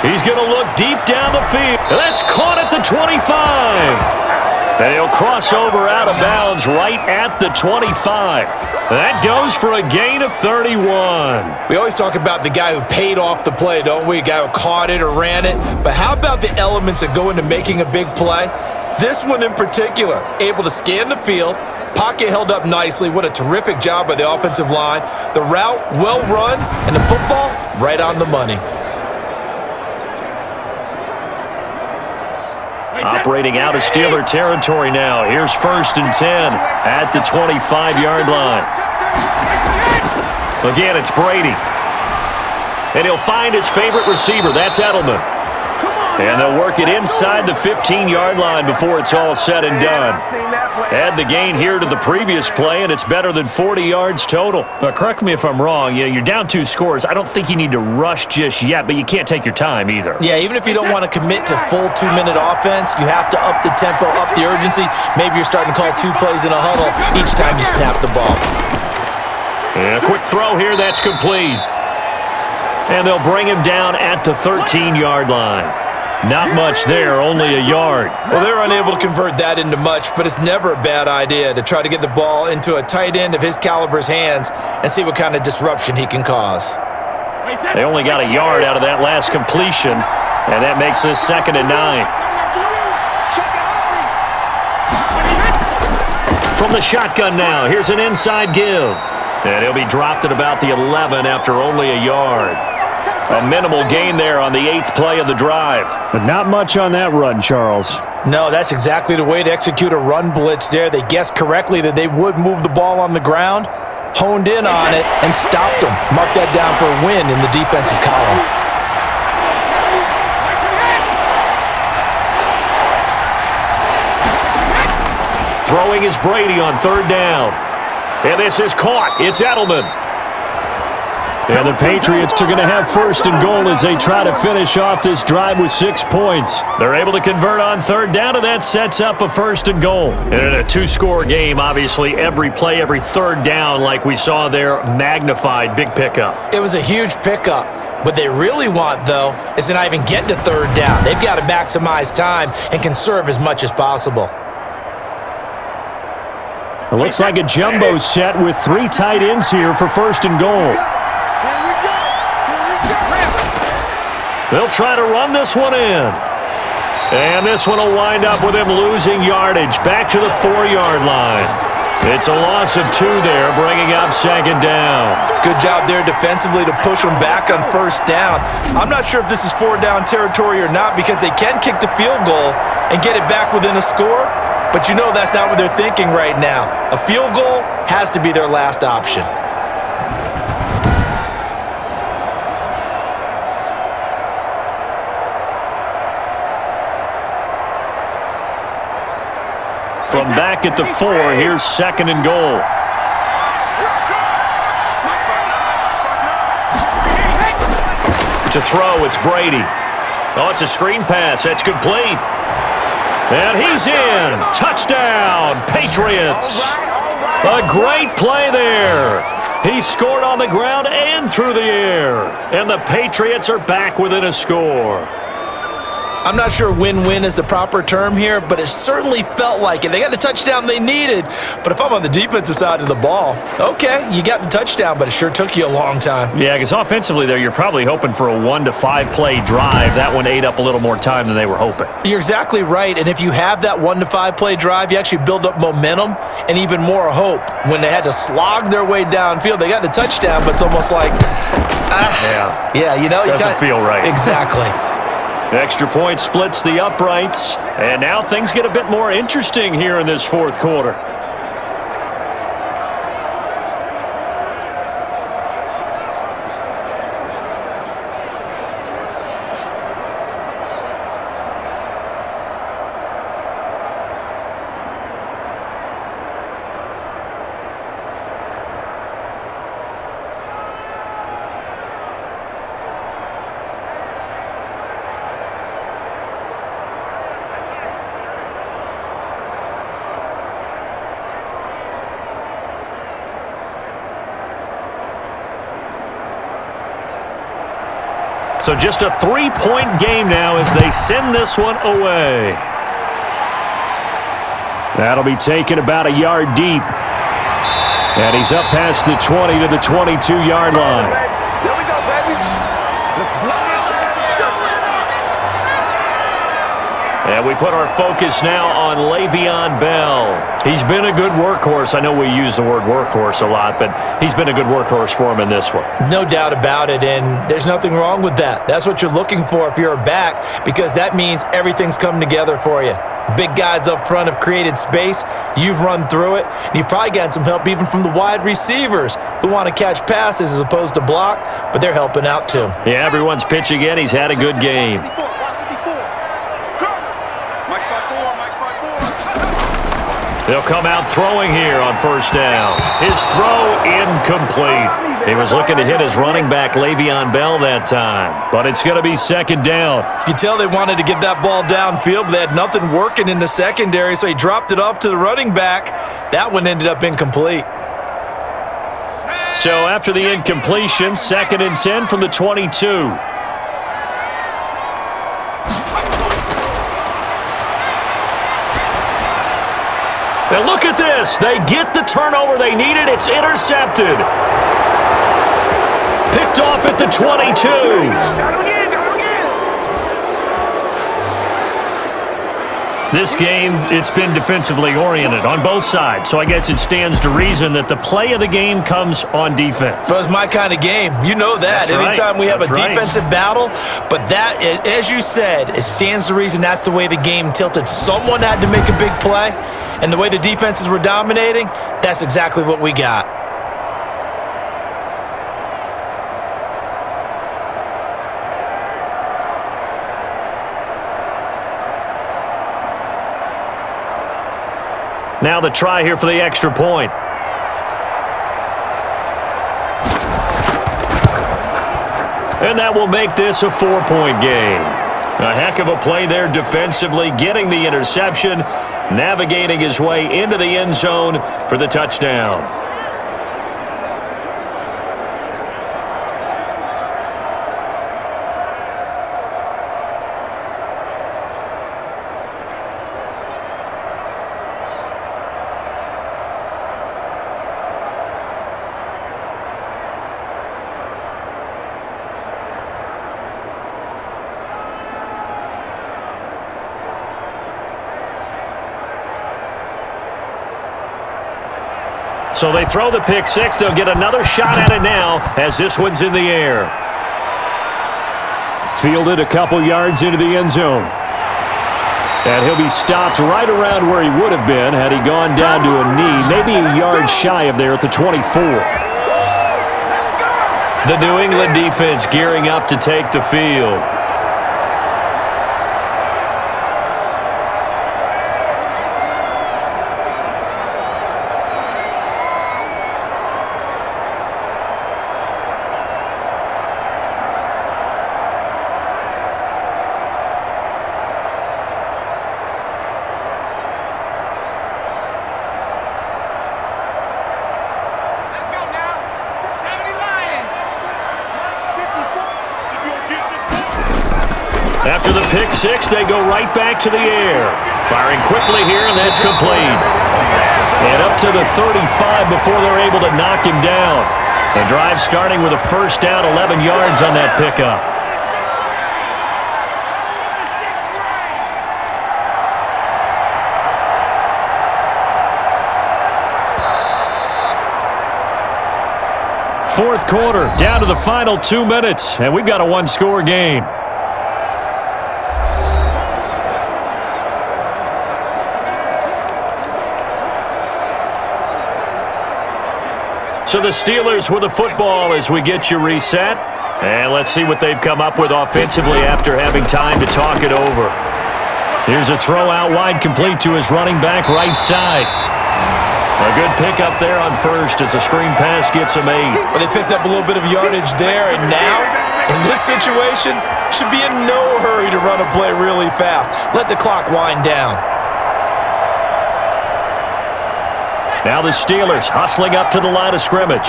He's going to look deep down the field. And that's caught at the 25. And he'll cross over out of bounds right at the 25. That goes for a gain of 31.
We always talk about the guy who paid off the play, don't we? A guy who caught it or ran it. But how about the elements that go into making a big play? This one in particular, able to scan the field, pocket held up nicely. What a terrific job by the offensive line. The route, well run, and the football, right on the money.
Operating out of Steeler territory now. Here's 1st and 10 at the 25-yard line. Again, it's Brady. And he'll find his favorite receiver. That's Edelman. And they'll work it inside the 15-yard line before it's all said and done. Add the gain here to the previous play, and it's better than 40 yards total.
Correct me if I'm wrong. You're down 2 scores. I don't think you need to rush just yet, but you can't take your time either.
Yeah, even if you don't want to commit to full 2-minute offense, you have to up the tempo, up the urgency. Maybe you're starting to call 2 plays in a huddle each time you snap the ball.
And a quick throw here, that's complete. And they'll bring him down at the 13-yard line. Not much there, only a yard.
Well, they're unable to convert that into much, but it's never a bad idea to try to get the ball into a tight end of his caliber's hands and see what kind of disruption he can cause.
They only got a yard out of that last completion, and that makes this 2nd and 9. From the shotgun now, here's an inside give. And he'll be dropped at about the 11 after only a yard. A minimal gain there on the 8th play of the drive.
But not much on that run, Charles.
No, that's exactly the way to execute a run blitz there. They guessed correctly that they would move the ball on the ground, honed in on it, and stopped them. Mark that down for a win in the defense's column.
Throwing is Brady on 3rd down. And this is caught. It's Edelman.
And the Patriots are going to have 1st and goal as they try to finish off this drive with 6 points.
They're able to convert on 3rd down, and that sets up a 1st and goal. And in a 2-score game, obviously, every play, every 3rd down, like we saw there, magnified, big pickup.
It was a huge pickup. What they really want, though, is to not even get to 3rd down. They've got to maximize time and conserve as much as possible.
It looks like a jumbo set with 3 tight ends here for 1st and goal.
They'll try to run this one in. And this one will wind up with him losing yardage back to the 4-yard line. It's a loss of 2 there, bringing up 2nd down.
Good job there defensively to push them back on 1st down. I'm not sure if this is 4-down territory or not because they can kick the field goal and get it back within a score. But you know that's not what they're thinking right now. A field goal has to be their last option.
From back at the 4, here's 2nd and goal. To throw, it's Brady. Oh, it's a screen pass. That's complete. And he's in. Touchdown, Patriots. A great play there. He scored on the ground and through the air. And the Patriots are back within a score.
I'm not sure win-win is the proper term here, but it certainly felt like it. They got the touchdown they needed, but if I'm on the defensive side of the ball, okay, you got the touchdown, but it sure took you a long time.
Yeah, because offensively there, you're probably hoping for a 1 to 5 play drive. That one ate up a little more time than they were hoping.
You're exactly right, and if you have that 1 to 5 play drive, you actually build up momentum and even more hope. When they had to slog their way downfield, they got the touchdown, but it's almost like, yeah, you know,
doesn't feel right.
Exactly.
Extra point splits the uprights, and now things get a bit more interesting here in this 4th quarter. So just a 3-point game now as they send this one away.
That'll be taken about a yard deep. And he's up past the 20 to the 22-yard line.
There we go, baby. Let's blow it.
And we put our focus now on Le'Veon Bell. He's been a good workhorse. I know we use the word workhorse a lot, but he's been a good workhorse for him in this one.
No doubt about it, and there's nothing wrong with that. That's what you're looking for if you're a back, because that means everything's come together for you. The big guys up front have created space. You've run through it, and you've probably gotten some help even from the wide receivers who want to catch passes as opposed to block, but they're helping out too.
Yeah, everyone's pitching in. He's had a good game. They'll come out throwing here on 1st down. His throw incomplete. He was looking to hit his running back, Le'Veon Bell, that time. But it's going to be 2nd down.
You can tell they wanted to get that ball downfield, but they had nothing working in the secondary, so he dropped it off to the running back. That one ended up incomplete.
So after the incompletion, 2nd and 10 from the 22. And look at this. They get the turnover they needed. It's intercepted. Picked off at the 22. This game, it's been defensively oriented on both sides, so I guess it stands to reason that the play of the game comes on defense.
So it's my kind of game. You know that.
That's right.
Anytime we have
That's
a
right.
defensive battle, but that, as you said, it stands to reason that's the way the game tilted. Someone had to make a big play, and the way the defenses were dominating, that's exactly what we got.
Now the try here for the extra point. And that will make this a 4-point game. A heck of a play there defensively, getting the interception, navigating his way into the end zone for the touchdown. So they throw the pick six. They'll get another shot at it now as this one's in the air. Fielded a couple yards into the end zone. And he'll be stopped right around where he would have been had he gone down to a knee, maybe a yard shy of there at the 24. The New England defense gearing up to take the field. After the pick six, they go right back to the air. Firing quickly here, and that's complete. And up to the 35 before they're able to knock him down. The drive starting with a first down, 11 yards on that pickup. Fourth quarter, down to the final 2 minutes, and we've got a one-score game. So the Steelers with the football as we get you reset. And let's see what they've come up with offensively after having time to talk it over. Here's a throw out wide, complete to his running back right side. A good pickup there on first as the screen pass gets him 8.
But they picked up a little bit of yardage there, and now, in this situation, should be in no hurry to run a play really fast. Let the clock wind down.
Now the Steelers hustling up to the line of scrimmage.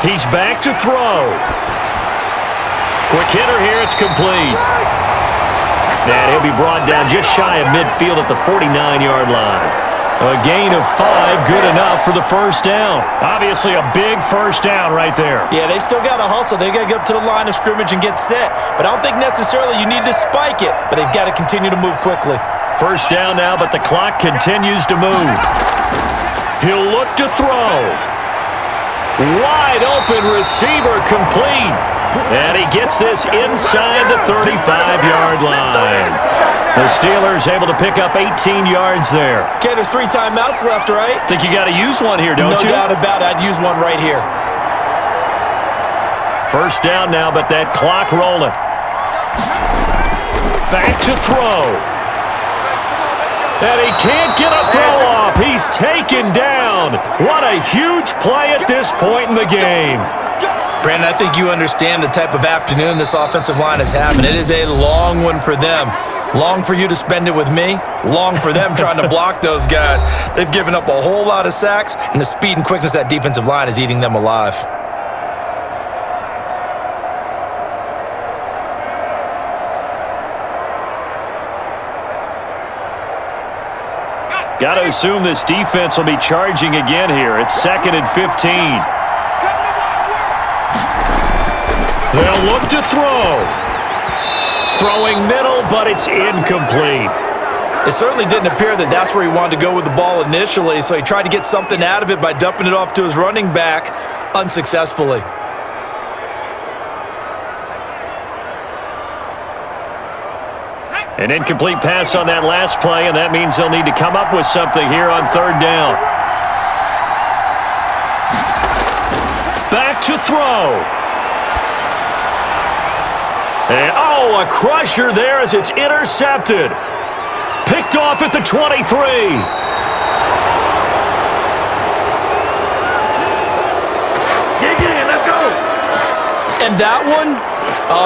He's back to throw. Quick hitter here, it's complete. And he'll be brought down just shy of midfield at the 49-yard line. A gain of 5, good enough for the first down. Obviously a big first down right there.
Yeah, they still got to hustle. They got to get up to the line of scrimmage and get set. But I don't think necessarily you need to spike it, but they've got to continue to move quickly.
First down now, but the clock continues to move. He'll look to throw. Wide open receiver complete. And he gets this inside the 35-yard line. The Steelers able to pick up 18 yards there.
Okay, there's 3 timeouts left, right?
Think you got to use one here, don't you?
No doubt about it. I'd use one right here.
First down now, but that clock rolling. Back to throw. And he can't get a throw off. He's taken down. What a huge play at this point in the game.
Brandon, I think you understand the type of afternoon this offensive line is having. It is a long one for them. Long for you to spend it with me. Long for them trying to block those guys. They've given up a whole lot of sacks, and the speed and quickness of that defensive line is eating them alive.
Got to assume this defense will be charging again here. It's 2nd and 15. They'll look to throw. Throwing middle, but it's incomplete.
It certainly didn't appear that that's where he wanted to go with the ball initially, so he tried to get something out of it by dumping it off to his running back unsuccessfully.
An incomplete pass on that last play, and that means they'll need to come up with something here on 3rd down. Back to throw. And, a crusher there as it's intercepted. Picked off at the 23.
Let's go.
And that one,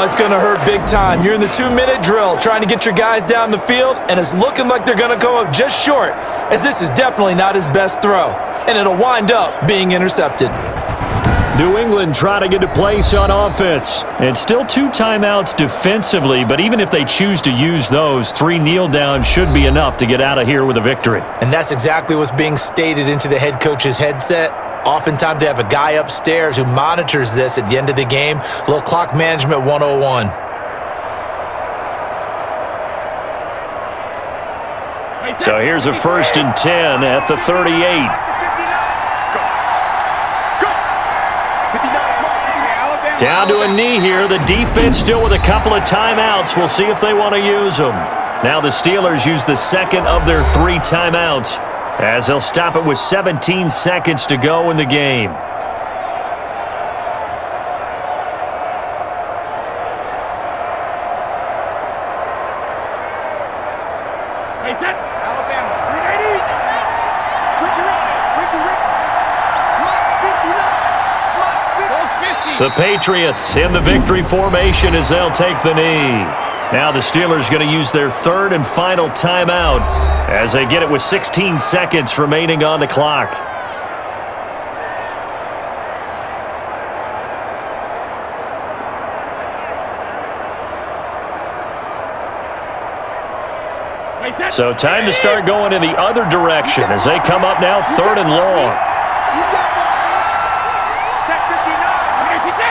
it's going to hurt big time. You're in the 2-minute drill trying to get your guys down the field, and it's looking like they're going to come up just short, as this is definitely not his best throw, and it'll wind up being intercepted.
New England trying to get a place on offense. And still 2 timeouts defensively, but even if they choose to use those, 3 kneel downs should be enough to get out of here with a victory.
And that's exactly what's being stated into the head coach's headset. Oftentimes they have a guy upstairs who monitors this at the end of the game. A little clock management 101.
So here's a 1st and 10 at the 38. Down to a knee here. The defense still with a couple of timeouts. We'll see if they want to use them. Now the Steelers use the 2nd of their 3 timeouts, as they'll stop it with 17 seconds to go in the game. The Patriots in the victory formation as they'll take the knee. Now the Steelers going to use their 3rd and final timeout as they get it with 16 seconds remaining on the clock. So time to start going in the other direction as they come up now 3rd and long.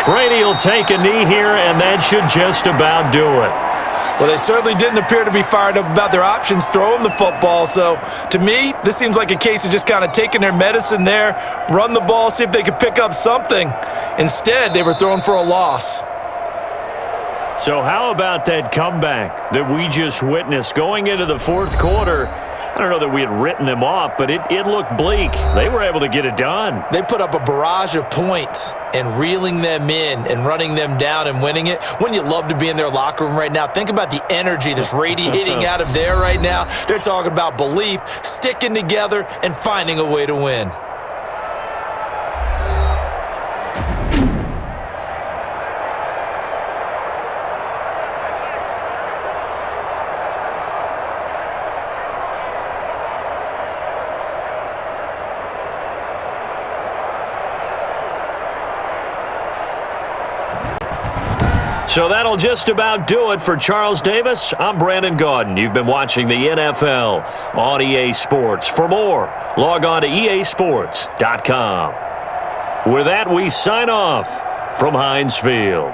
Brady will take a knee here, and that should just about do it.
Well, they certainly didn't appear to be fired up about their options throwing the football. So, to me, this seems like a case of just kind of taking their medicine there, run the ball, see if they could pick up something. Instead, they were throwing for a loss.
So how about that comeback that we just witnessed going into the 4th quarter? I don't know that we had written them off, but it looked bleak. They were able to get it done.
They put up a barrage of points, and reeling them in and running them down and winning it. Wouldn't you love to be in their locker room right now? Think about the energy that's radiating out of there right now. They're talking about belief, sticking together, and finding a way to win.
So that'll just about do it for Charles Davis. I'm Brandon Gaudin. You've been watching the NFL on EA Sports. For more, log on to easports.com. With that, we sign off from Heinz Field.